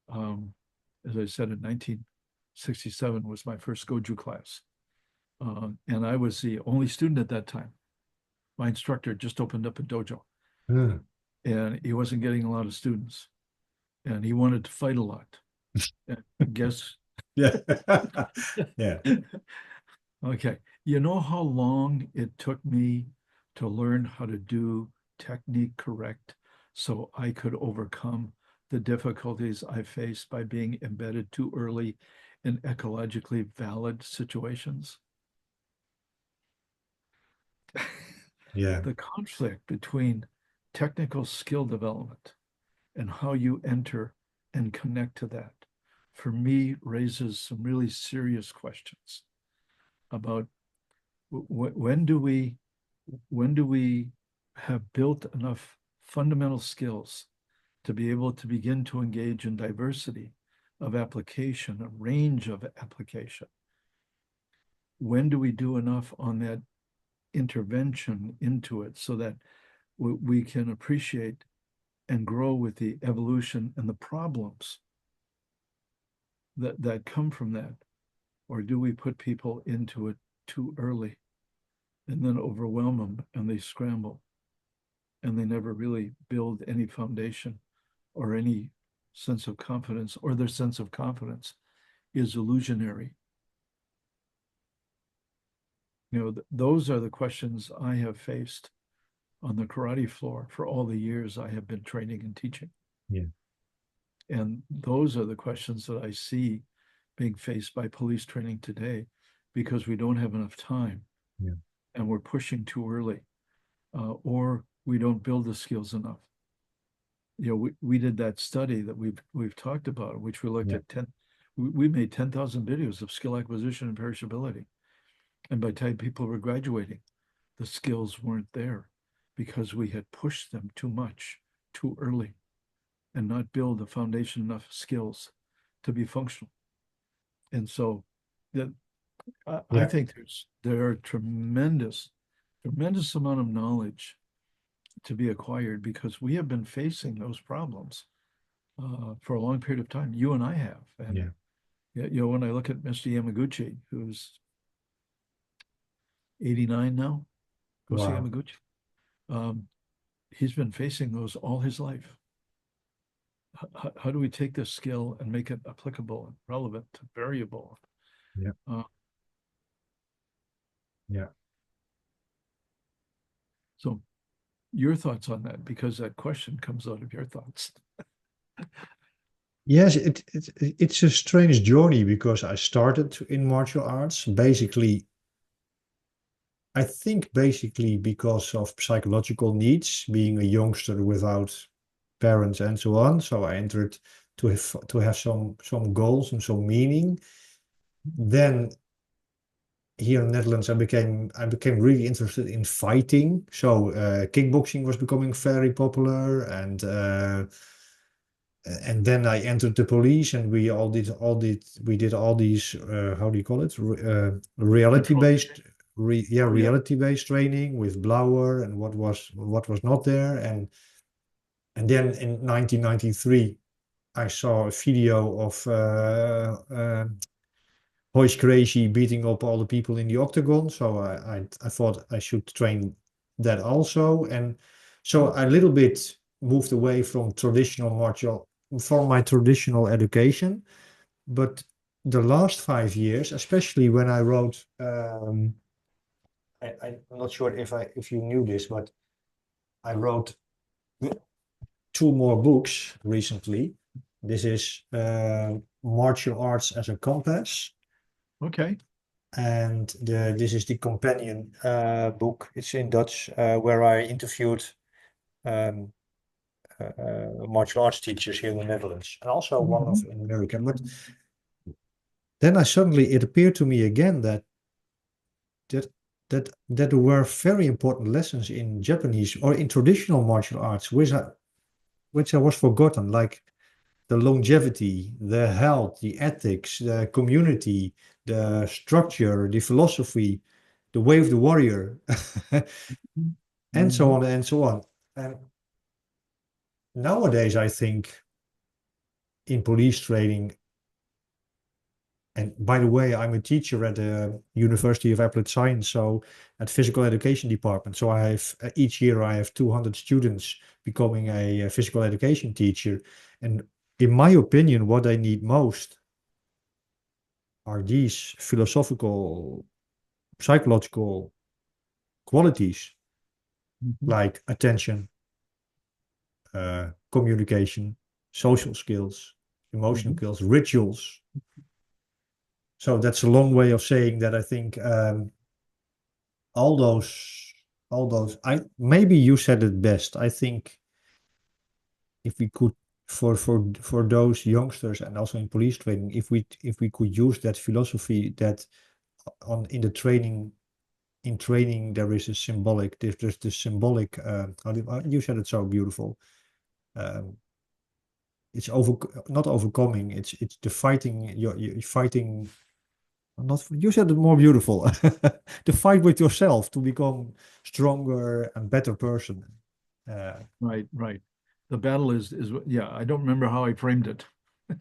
um, as I said, in 1967 was my first Goju class. And I was the only student at that time. My instructor just opened up a dojo, Mm. and he wasn't getting a lot of students, and he wanted to fight a lot. And guess, Yeah. Yeah. okay, you know how long it took me to learn how to do technique correct so I could overcome the difficulties I faced by being embedded too early in ecologically valid situations? Yeah. The conflict between technical skill development and how you enter and connect to that, for me, raises some really serious questions about when do we have built enough fundamental skills to be able to begin to engage in diversity of application, a range of application? When do we do enough on that intervention into it so that we can appreciate and grow with the evolution and the problems that come from that? Or do we put people into it too early and then overwhelm them and they scramble and they never really build any foundation or any sense of confidence, or their sense of confidence is illusionary? Those are the questions I have faced on the karate floor for all the years I have been training and teaching. Yeah. And those are the questions that I see being faced by police training today, because we don't have enough time, Yeah. and we're pushing too early, or we don't build the skills enough. We did that study that we've talked about, which we looked Yeah. at we made 10,000 videos of skill acquisition and perishability. And by the time people were graduating, the skills weren't there because we had pushed them too much, too early, and not build a foundation enough skills to be functional. And so that I Yeah. think there are tremendous amount of knowledge to be acquired because we have been facing those problems for a long period of time. You and I have. And Yeah. when I look at Mr. Yamaguchi, who's 89 now, Kosi Wow. Yamaguchi, um, he's been facing those all his life. How do we take this skill and make it applicable and relevant, variable? Yeah. Uh, Yeah. so your thoughts on that, because that question comes out of your thoughts. Yes, it's a strange journey because I started in martial arts basically, I think basically because of psychological needs, being a youngster without parents and so on. So I entered to have some goals and some meaning. Then here in the Netherlands, I became really interested in fighting. So kickboxing was becoming very popular, and then I entered the police, and we did all these how do you call it? Reality Control. based, yeah, Oh, yeah. reality based training with Blauer and what was not there, and then in 1993 I saw a video of Hoist Gracie beating up all the people in the octagon. So I thought I should train that also. And so I a little bit moved away from my traditional education. But the last 5 years, especially when I wrote, I'm not sure if you knew this, but I wrote two more books recently. This is Martial Arts as a Compass. Okay. And this is the companion book. It's in Dutch, where I interviewed um, martial arts teachers here in the Netherlands, and also one Mhm. of in America. But then it appeared to me again that that there were very important lessons in Japanese or in traditional martial arts, which I was forgotten, like the longevity, the health, the ethics, the community, the structure, the philosophy, the way of the warrior, and so Mhm. on and so on. And nowadays, I think in police training, and by the way, I'm a teacher at the University of Applied Science, so at physical education department. So I have each year I have 200 students becoming a physical education teacher. And in my opinion, what I need most are these philosophical, psychological qualities Mhm. like attention, communication, social skills, emotional Mhm. skills, rituals. So that's a long way of saying that I think all those, I maybe you said it best. I think if we could, for those youngsters and also in police training, if we could use that philosophy that on in the training in training there is a symbolic there's the symbolic you said it so beautiful. um, it's not overcoming, it's the fighting, you're fighting, not you said it more beautiful. The fight with yourself to become stronger and better person. Right, right. The battle is yeah, I don't remember how I framed it.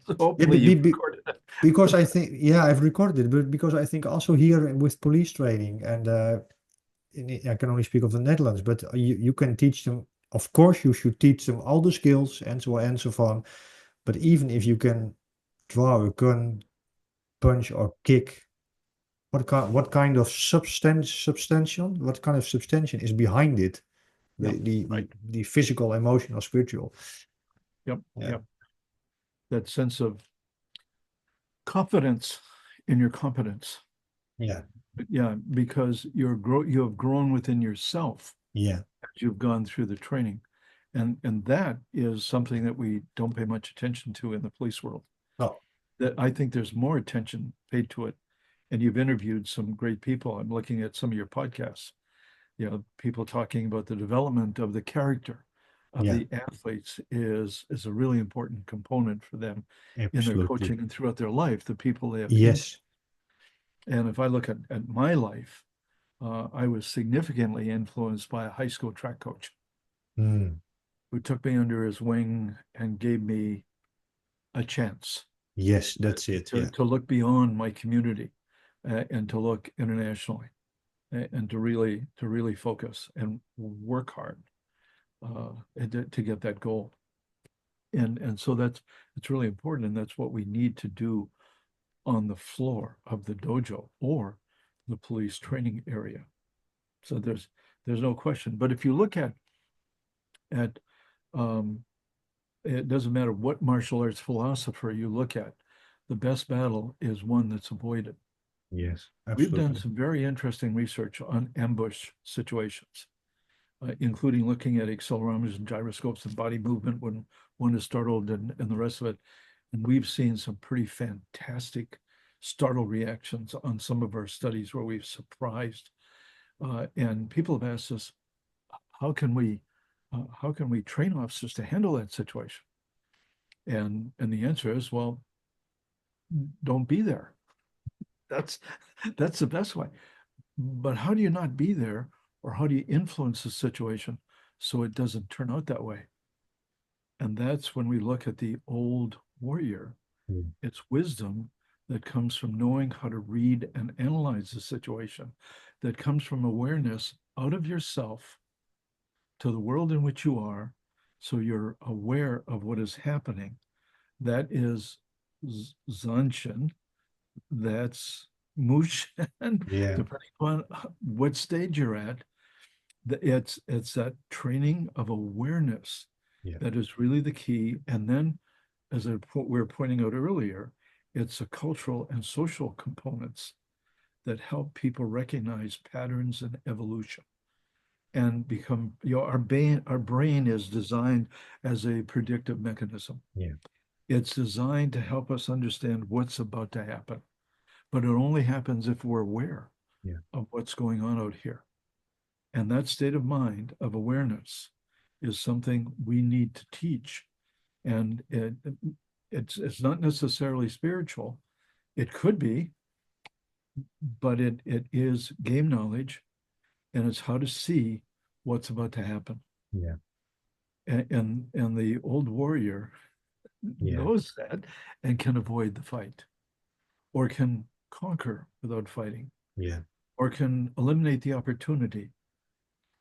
So Yeah, hopefully you've recorded it. because I think, yeah, I've recorded it, but because I think also here with police training, and I can only speak of the Netherlands, but you can teach them. Of course, you should teach them all the skills and so on and so on. But even if you can draw a gun, punch or kick, what kind of substantial is behind it? Yeah, The physical, emotional, spiritual. yep, Yeah, yep. That sense of confidence in your competence. yeah, Yeah, because you have grown within yourself yeah. as you've gone through the training. And that is something that we don't pay much attention to in the police world. No, That I think there's more attention paid to it. And you've interviewed some great people. I'm looking at some of your podcasts, people talking about the development of the character, of Yeah, the athletes is a really important component for them in their absolutely. coaching and throughout their life, the people they have Yes. and if I look at my life, I was significantly influenced by a high school track coach Mm, who took me under his wing and gave me a chance yes, that's it. Yeah. to look beyond my community and to look internationally and to really focus and work hard and to get that goal. And so that's it's really important, and that's what we need to do on the floor of the dojo or the police training area. So there's no question. But if you look at um, it doesn't matter what martial arts philosopher you look at, the best battle is one that's avoided. Yes, We've done absolutely. some very interesting research on ambush situations, including looking at accelerometers and gyroscopes and body movement when one is startled and the rest of it. And we've seen some pretty fantastic startle reactions on some of our studies where we've surprised. And people have asked us, how can we how can we train officers to handle that situation? And the answer is, well, don't be there. That's that's the best way. But how do you not be there, or how do you influence the situation so it doesn't turn out that way? And that's when we look at the old warrior. Mm. It's wisdom that comes from knowing how to read and analyze the situation, that comes from awareness out of yourself to the world in which you are. So you're aware of what is happening. That is Zanshin. That's Mushin, Yeah, depending on what stage you're at. It's that training of awareness yeah, that is really the key. And then, as we were pointing out earlier, it's the cultural and social components that help people recognize patterns and evolution and become, our brain is designed as a predictive mechanism. yeah, It's designed to help us understand what's about to happen, but it only happens if we're aware yeah, of what's going on out here. And that state of mind of awareness is something we need to teach. And it's not necessarily spiritual. It could be, but it is game knowledge, and it's how to see what's about to happen. yeah, And the old warrior yeah, knows that and can avoid the fight, or can conquer without fighting, yeah, or can eliminate the opportunity,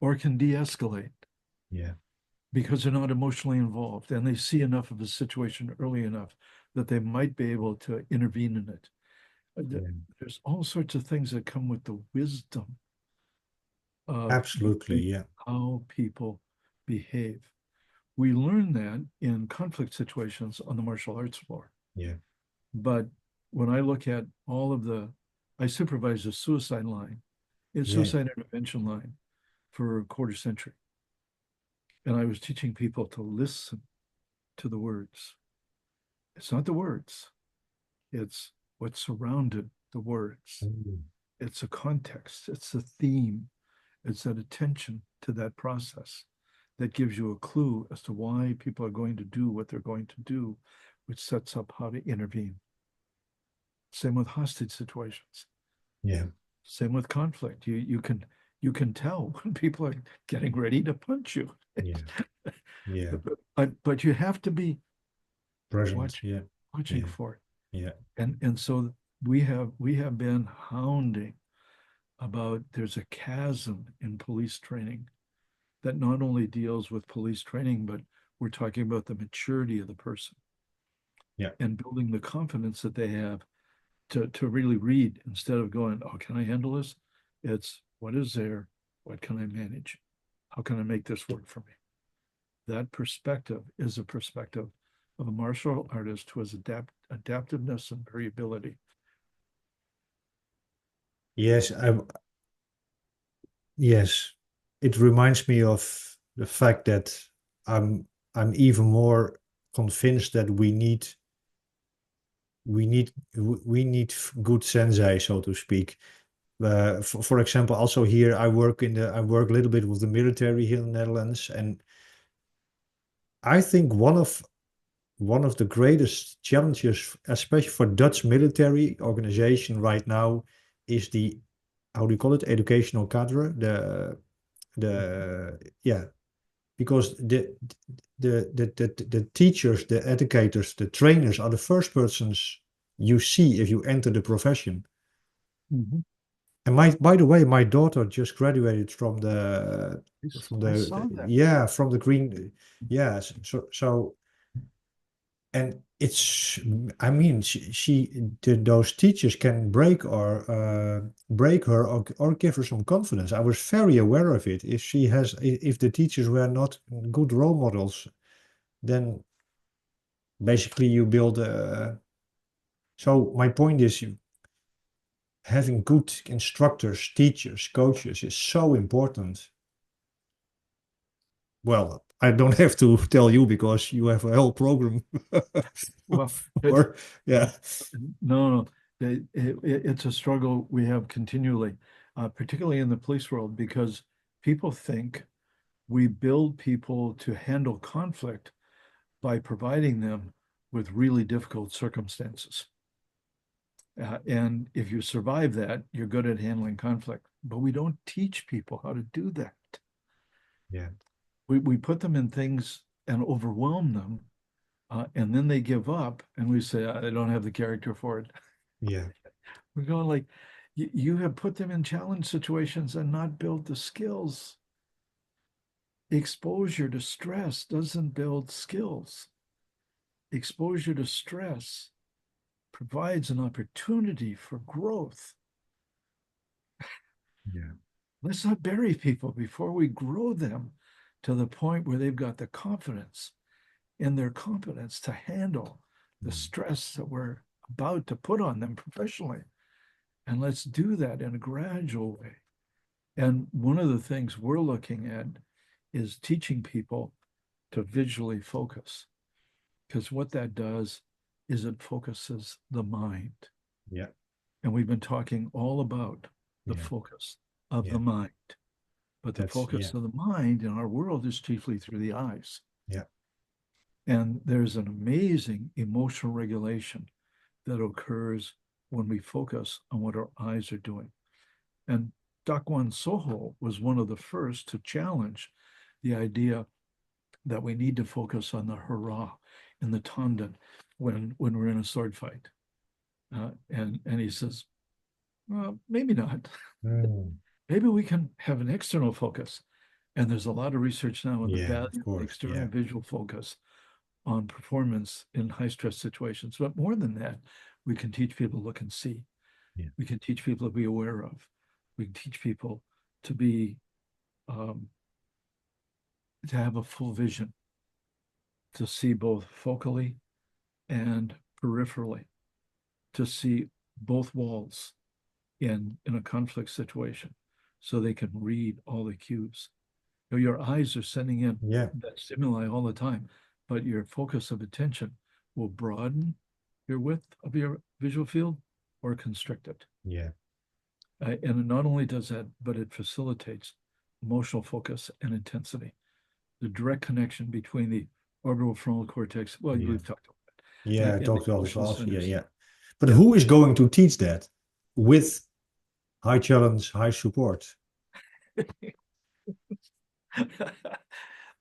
or can de-escalate yeah, because they're not emotionally involved and they see enough of a situation early enough that they might be able to intervene in it. yeah. There's all sorts of things that come with the wisdom of Absolutely. Yeah, how people behave. We learn that in conflict situations on the martial arts floor. yeah, But when I look at all of I supervise a suicide line, a yeah, suicide intervention line for a quarter century. And I was teaching people to listen to the words. It's not the words, it's what surrounded the words. mm, It's a context, it's a theme, it's that attention to that process that gives you a clue as to why people are going to do what they're going to do, which sets up how to intervene. Same with hostage situations. yeah, Same with conflict. You can tell when people are getting ready to punch you. yeah, yeah. But you have to be Present. watching Yeah, watching yeah, for it. yeah, And so we have been hounding about there's a chasm in police training that not only deals with police training, but we're talking about the maturity of the person yeah, and building the confidence that they have to really read instead of going, oh, can I handle this? It's what is there? What can I manage? How can I make this work for me? That perspective is a perspective of a martial artist who has adaptiveness and variability. yes. Yes. It reminds me of the fact that I'm I'm even more convinced that we need good sensei, so to speak. For example, also here I work a little bit with the military here in the Netherlands, and I think one of the greatest challenges, especially for Dutch military organization right now, is the, how do you call it, educational cadre, the yeah, because the teachers, the educators, the trainers are the first persons you see if you enter the profession. Mhm. And by the way, my daughter just graduated from the I saw that. yeah, from the green, yeah, so and it's, I mean, those teachers can break her, or give her some confidence. I was very aware of it. If the teachers were not good role models, then basically you build a. So my point is, having good instructors, teachers, coaches is so important. Well, I don't have to tell you because you have a whole program Well, for, yeah. no, no, it's a struggle we have continually, particularly in the police world, because people think we build people to handle conflict by providing them with really difficult circumstances. And if you survive that, you're good at handling conflict. But we don't teach people how to do that. Yeah. We put them in things and overwhelm them, and then they give up, and we say, I don't have the character for it. Yeah. We're going like, you have put them in challenge situations and not built the skills. Exposure to stress doesn't build skills. Exposure to stress provides an opportunity for growth. Yeah. Let's not bury people before we grow them to the point where they've got the confidence and their competence to handle the stress that we're about to put on them professionally. And let's do that in a gradual way. And one of the things we're looking at is teaching people to visually focus, because what that does is it focuses the mind. Yeah. And we've been talking all about the Yeah. focus of Yeah. the mind. But the That's, focus yeah. of the mind in our world is chiefly through the eyes. Yeah. And there's an amazing emotional regulation that occurs when we focus on what our eyes are doing. And Dakwan Soho was one of the first to challenge the idea that we need to focus on the hurrah in the tanden when we're in a sword fight. And he says, well, maybe not. Mm. Maybe we can have an external focus. And there's a lot of research now on the Yeah, value of of course. external Yeah. visual focus on performance in high stress situations. But more than that, we can teach people to look and see. Yeah. We can teach people to be aware of. We can teach people to be to have a full vision, to see both focally and peripherally, to see both walls in a conflict situation so they can read all the cues. You know, your eyes are sending in Yeah. that stimuli all the time, but your focus of attention will broaden your width of your visual field or constrict it. Yeah. And it not only does that, but it facilitates emotional focus and intensity. The direct connection between the orbital frontal cortex, well, Yeah. we've talked about Yeah. I and the talked about this emotional last. Yeah. centers. Yeah. But Yeah. who is going to teach that with high challenge, high support?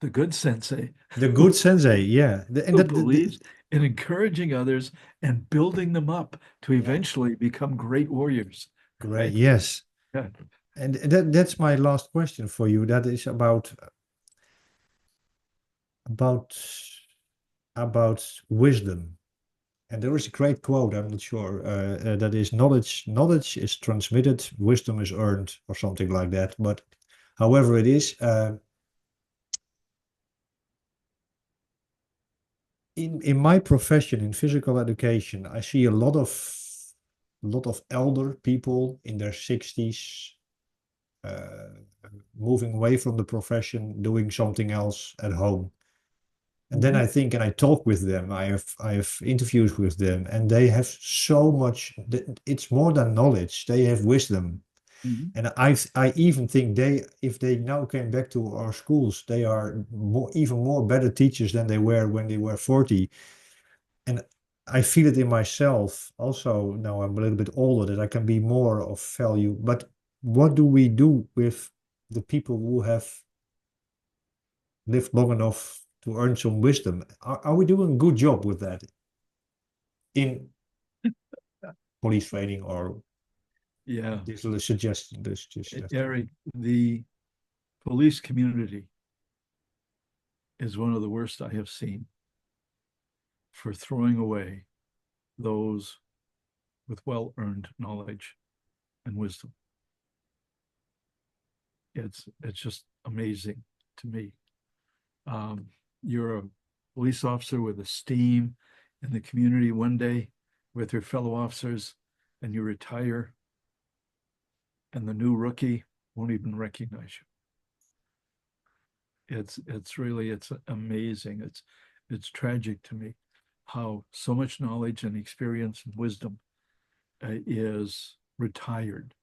The good sensei The good sensei. Yeah. And who that, believes in encouraging others and building them up to yeah. eventually become great warriors. Great. Right? Yes. Yeah. And that's my last question for you. That is about wisdom. And there is a great quote, I'm not sure, that is, knowledge is transmitted, wisdom is earned, or something like that. But however it is, in my profession, in physical education, I see a lot of elder people in their 60s, moving away from the profession, doing something else at home. And then Mhm. I think, and I talk with them, I have interviews with them, and they have so much, it's more than knowledge, they have wisdom. Mhm. And I even think if they now came back to our schools, they are even more better teachers than they were when they were 40. And I feel it in myself also. Now I'm a little bit older, that I can be more of value. But what do we do with the people who have lived long enough to earn some wisdom? Are we doing a good job with that in police training, or Yeah, this little suggestion? This just Erik, the police community is one of the worst I have seen for throwing away those with well-earned knowledge and wisdom. It's just amazing to me. Um, you're a police officer with esteem in the community one day with your fellow officers, and you retire, and the new rookie won't even recognize you. It's amazing. It's tragic to me how so much knowledge and experience and wisdom is retired.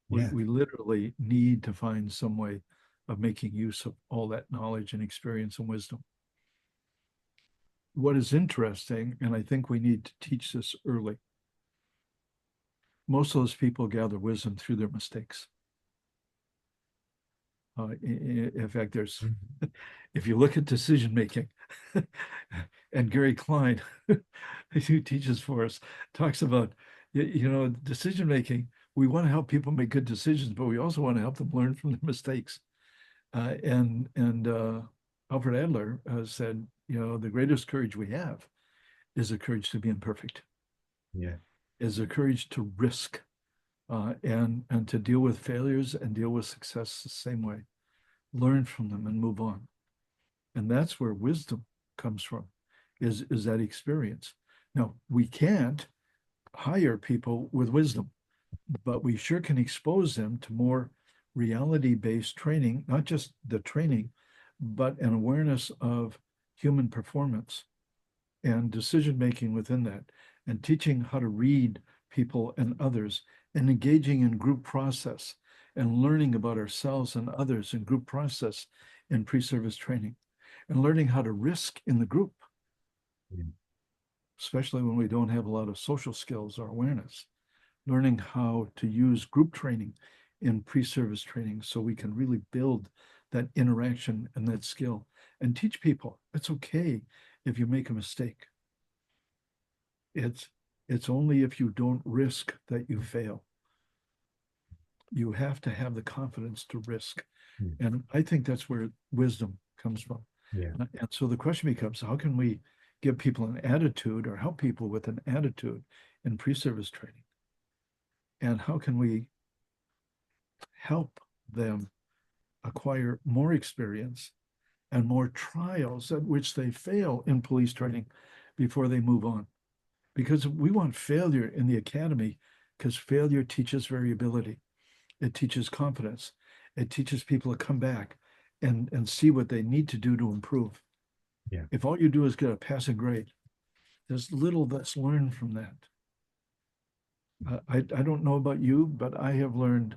yeah, We literally need to find some way of making use of all that knowledge and experience and wisdom. What is interesting, and I think we need to teach this early, most of those people gather wisdom through their mistakes. In fact, if you look at decision making, and Gary Klein, who teaches for us, talks about, decision making. We want to help people make good decisions, but we also want to help them learn from their mistakes. And Alfred Adler said, the greatest courage we have is the courage to be imperfect, yeah, is the courage to risk, and to deal with failures and deal with success the same way, learn from them and move on. And that's where wisdom comes from, is that experience. Now, we can't hire people with wisdom, but we sure can expose them to more reality-based training, not just the training, but an awareness of human performance and decision-making within that, and teaching how to read people and others, and engaging in group process and learning about ourselves and others in group process in pre-service training, and learning how to risk in the group, yeah, especially when we don't have a lot of social skills or awareness, learning how to use group training in pre-service training so we can really build that interaction and that skill, and teach people it's okay if you make a mistake. It's only if you don't risk that you fail. You have to have the confidence to risk. mm, And I think that's where wisdom comes from. yeah, And so the question becomes, how can we give people an attitude, or help people with an attitude in pre-service training? And how can we help them acquire more experience and more trials at which they fail in police training before they move on? Because we want failure in the academy, because failure teaches variability. It teaches confidence. It teaches people to come back and see what they need to do to improve. yeah. If all you do is get a passing grade, there's little that's learned from that. I don't know about you, but I have learned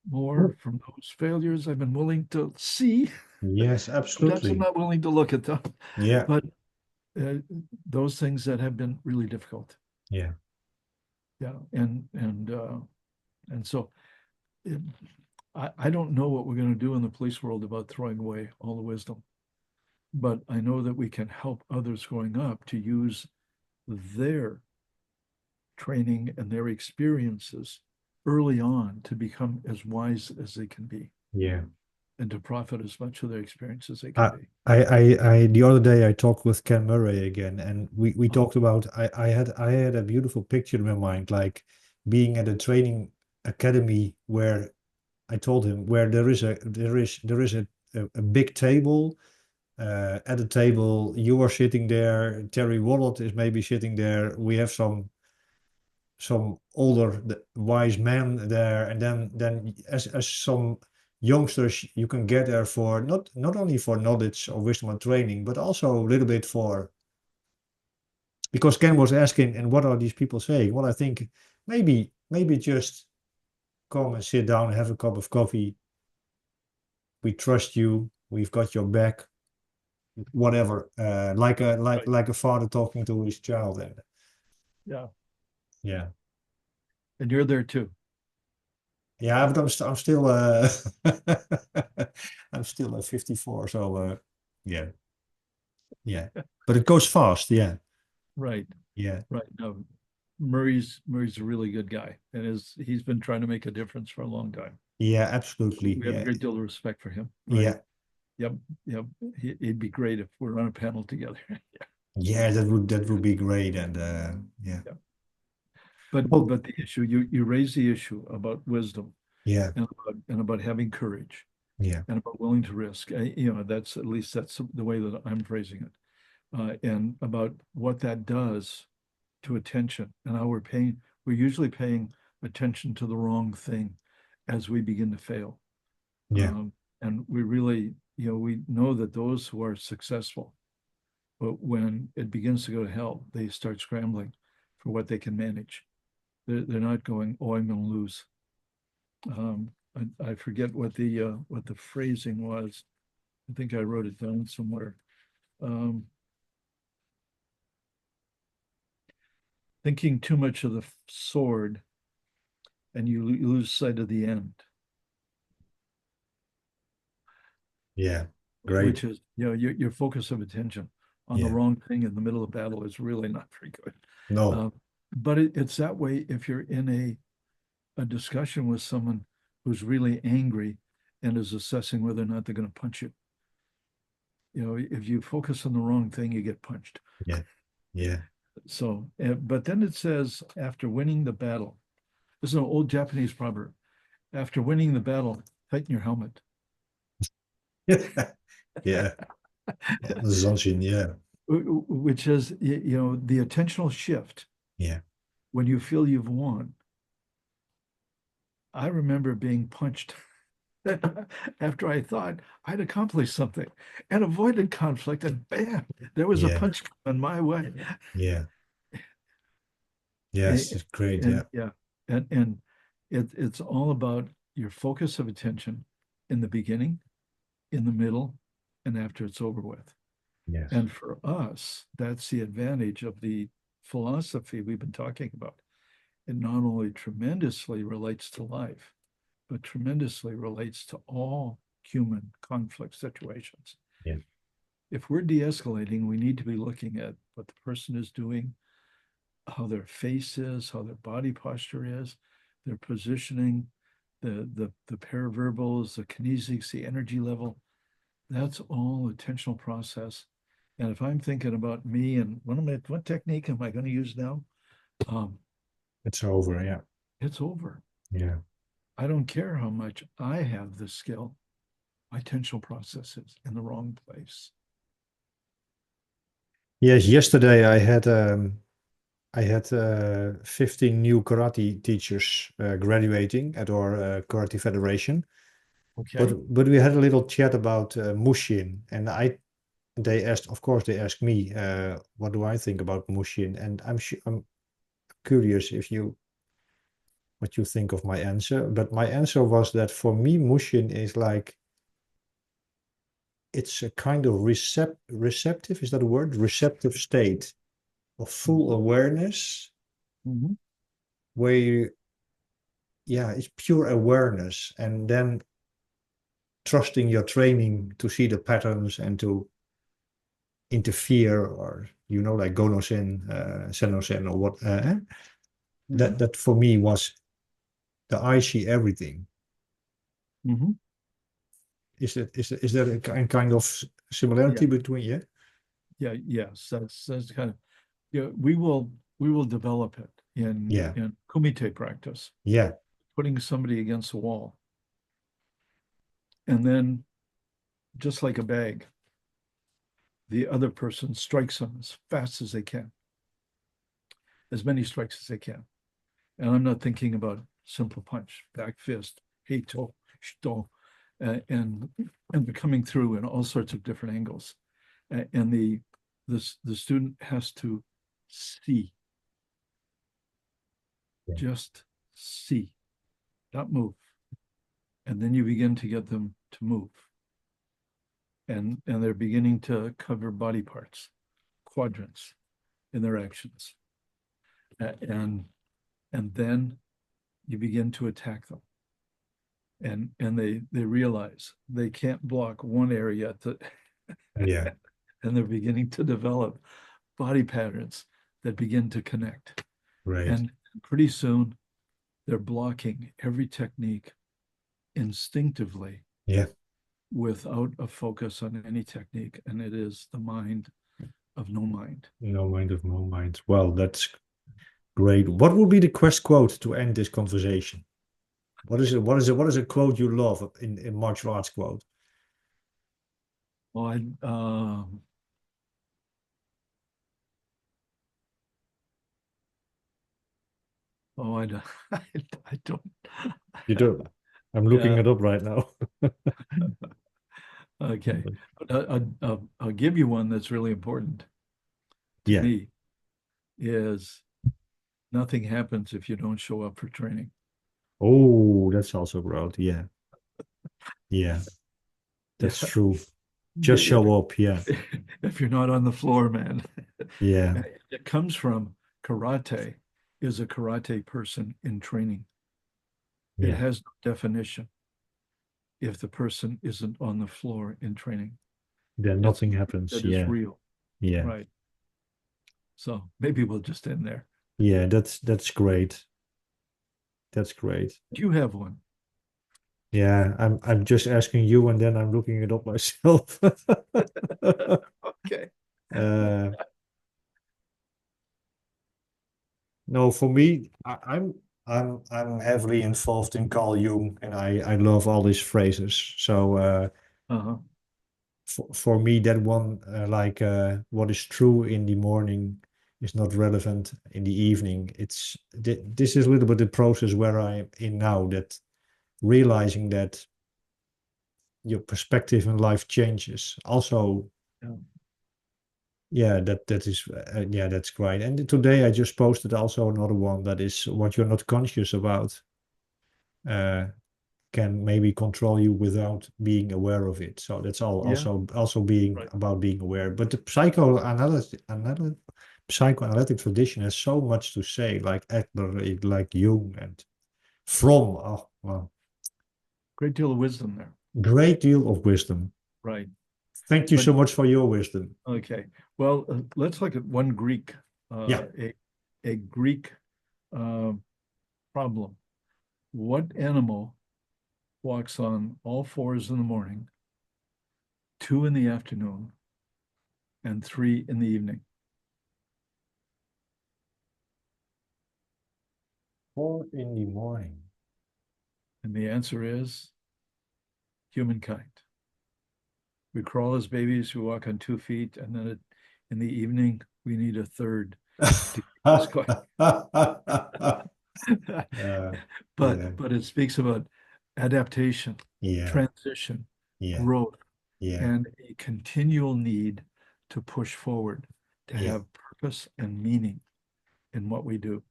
more from those failures I've been willing to see. Yes, Sometimes I'm absolutely. not willing to look at them, Yeah, but uh, those things that have been really difficult. yeah, Yeah, and so it, I don't know what we're going to do in the police world about throwing away all the wisdom, but I know that we can help others growing up to use their training and their experiences early on to become as wise as they can be, yeah. and to profit as much of their experience as they can I, be. the other day I talked with Ken Murray again, and we Oh, talked about, I had a beautiful picture in my mind, like being at a training academy where I told him where there is a big table. At a table, you are sitting there. Terry Wallett is maybe sitting there. We have some older wise men there, and then as some youngsters, you can get there for not only for knowledge or wisdom and training, but also a little bit for, because Ken was asking, and what are these people saying? Well, I think maybe just come and sit down and have a cup of coffee. We trust you. We've got your back. Whatever, like a father talking to his child. And Yeah. yeah, And you're there too. yeah, but I'm still I'm still 54. So yeah, yeah. But it goes fast. Yeah, Right. yeah, Right. No, Murray's a really good guy, and he's been trying to make a difference for a long time. yeah. Absolutely. We have a Yeah, great deal of respect for him. Right. yeah, Yep. Yep. It'd be great if we're on a panel together. yeah. That would be great. And yeah, Yeah. But well, the issue you raise the issue about wisdom yeah, and about having courage yeah, and about willing to risk. That's at least that's the way that I'm phrasing it, and about what that does to attention and how we're usually paying attention to the wrong thing as we begin to fail. yeah, And we really, we know that those who are successful, but when it begins to go to hell, they start scrambling for what they can manage. They're not going, oh, I'm going to lose. I forget what the phrasing was. I think I wrote it down somewhere. Um, Thinking too much of the sword and you lose sight of the end, yeah. Great. which is, your focus of attention on the Yeah. wrong thing in the middle of battle is really not very good. No. But it's that way if you're in a discussion with someone who's really angry and is assessing whether or not they're going to punch you. If you focus on the wrong thing, you get punched. Yeah. Yeah. So, but then it says, after winning the battle, this is an old Japanese proverb. After winning the battle, tighten your helmet. Yeah. Zanshin. Yeah. Which is, the attentional shift Yeah. when you feel you've won. I remember being punched after I thought I'd accomplished something and avoided conflict, and bam, there was a Yeah. punch coming my way. Yeah. Yes. And, It's great. and Yeah. yeah, and it's all about your focus of attention in the beginning, in the middle, and after it's over with. Yes. And for us, that's the advantage of the philosophy we've been talking about. It not only tremendously relates to life, but tremendously relates to all human conflict situations. Yeah. If we're de-escalating, we need to be looking at what the person is doing, how their face is, how their body posture is, their positioning, the paraverbals, the kinesics, the energy level. That's all attentional process. And if I'm thinking about me and what technique am I going to use now? It's over. Yeah. It's over. Yeah. I don't care how much I have the skill. My attentional process is in the wrong place. Yes. Yesterday I had 15 new karate teachers graduating at our karate federation. Okay. But we had a little chat about Mushin, and of course, they asked me, what do I think about Mushin? And I'm curious what you think of my answer. But my answer was that for me, Mushin is like, it's a kind of receptive, is that a word? Receptive state of full awareness, Mhm. where yeah, it's pure awareness, and then trusting your training to see the patterns and to interfere, or like Gonosen, Senosen, or what. Mhm. That for me was the I see everything. Mhm. Is there a kind of similarity Yeah. between? Yeah. Yeah. Yes. That's kind of, we will develop it Yeah. in kumite practice, Yeah. putting somebody against a wall. And then just like a bag, the other person strikes them as fast as they can, as many strikes as they can. And I'm not thinking about simple punch, back fist, heito, shito, and coming through in all sorts of different angles. And the student has to see, Yeah. just see. not move. And then you begin to get them to move. And they're beginning to cover body parts, quadrants in their actions. And then you begin to attack them. And they realize they can't block one area Yeah. and they're beginning to develop body patterns that begin to connect. Right. And pretty soon they're blocking every technique instinctively. Yeah. Without a focus on any technique, and it is the mind of no mind. No mind of no mind. Well, that's great. What would be the quest quote to end this conversation? What is it? What is a quote you love in martial arts quote? Well, I don't, I don't. You do. I'm looking it up right now. Okay, I'll give you one that's really important to Yeah. me. Is nothing happens if you don't show up for training. Oh, that's also broad. Yeah. Yeah. That's true. Just show up. Yeah. If you're not on the floor, man. Yeah. It comes from karate is a karate person in training. It Yeah. has no definition if the person isn't on the floor in training. Then nothing happens. That Yeah. is real. Yeah. Right. So maybe we'll just end there. Yeah, that's great. That's great. Do you have one? Yeah, I'm just asking you and then I'm looking it up myself. Okay. No, for me, I'm heavily involved in Carl Jung and I love all these phrases. So Uh-huh. for me that one what is true in the morning is not relevant in the evening. This is a little bit the process where I'm in now, that realizing that your perspective in life changes. Also, yeah, that is yeah, that's great. And today I just posted also another one that is what you're not conscious about can maybe control you without being aware of it. So that's all Yeah. also being Right. about being aware. But the psychoanalytic tradition has so much to say, like Adler, like Jung, and Fromm. Oh, well, Great deal of wisdom there. great deal of wisdom. Right. Thank you But so much for your wisdom. okay. Well, let's look at one Greek, Yeah. a Greek problem. What animal walks on all fours in the morning, 2 in the afternoon, and 3 in the evening? 4 in the morning. And the answer is humankind. We crawl as babies, we walk on 2 feet, and then in the evening, we need a third to keep us going. Yeah. But it speaks about adaptation, Yeah. transition, Yeah. growth, Yeah. and a continual need to push forward, to Yeah. have purpose and meaning in what we do.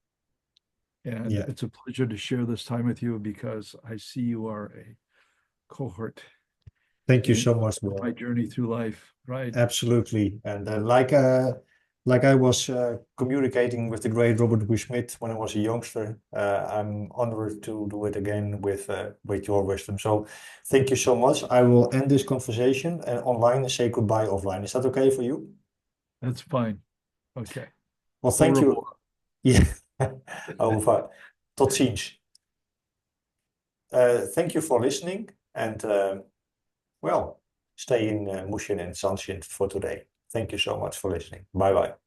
And Yeah. it's a pleasure to share this time with you because I see you are a cohort Thank you in so much, my Will. journey through life, right? Absolutely. And like I was communicating with the great Robert W. Smith when I was a youngster, I'm honored to do it again with your wisdom. So thank you so much. I will end this conversation and online and say goodbye offline. Is that okay for you? That's fine. Okay. Well, thank Au you. revoir. Yeah. Over. Tot ziens. Thank you for listening and well, stay in Mushin and Sanshin for today. Thank you so much for listening. Bye bye.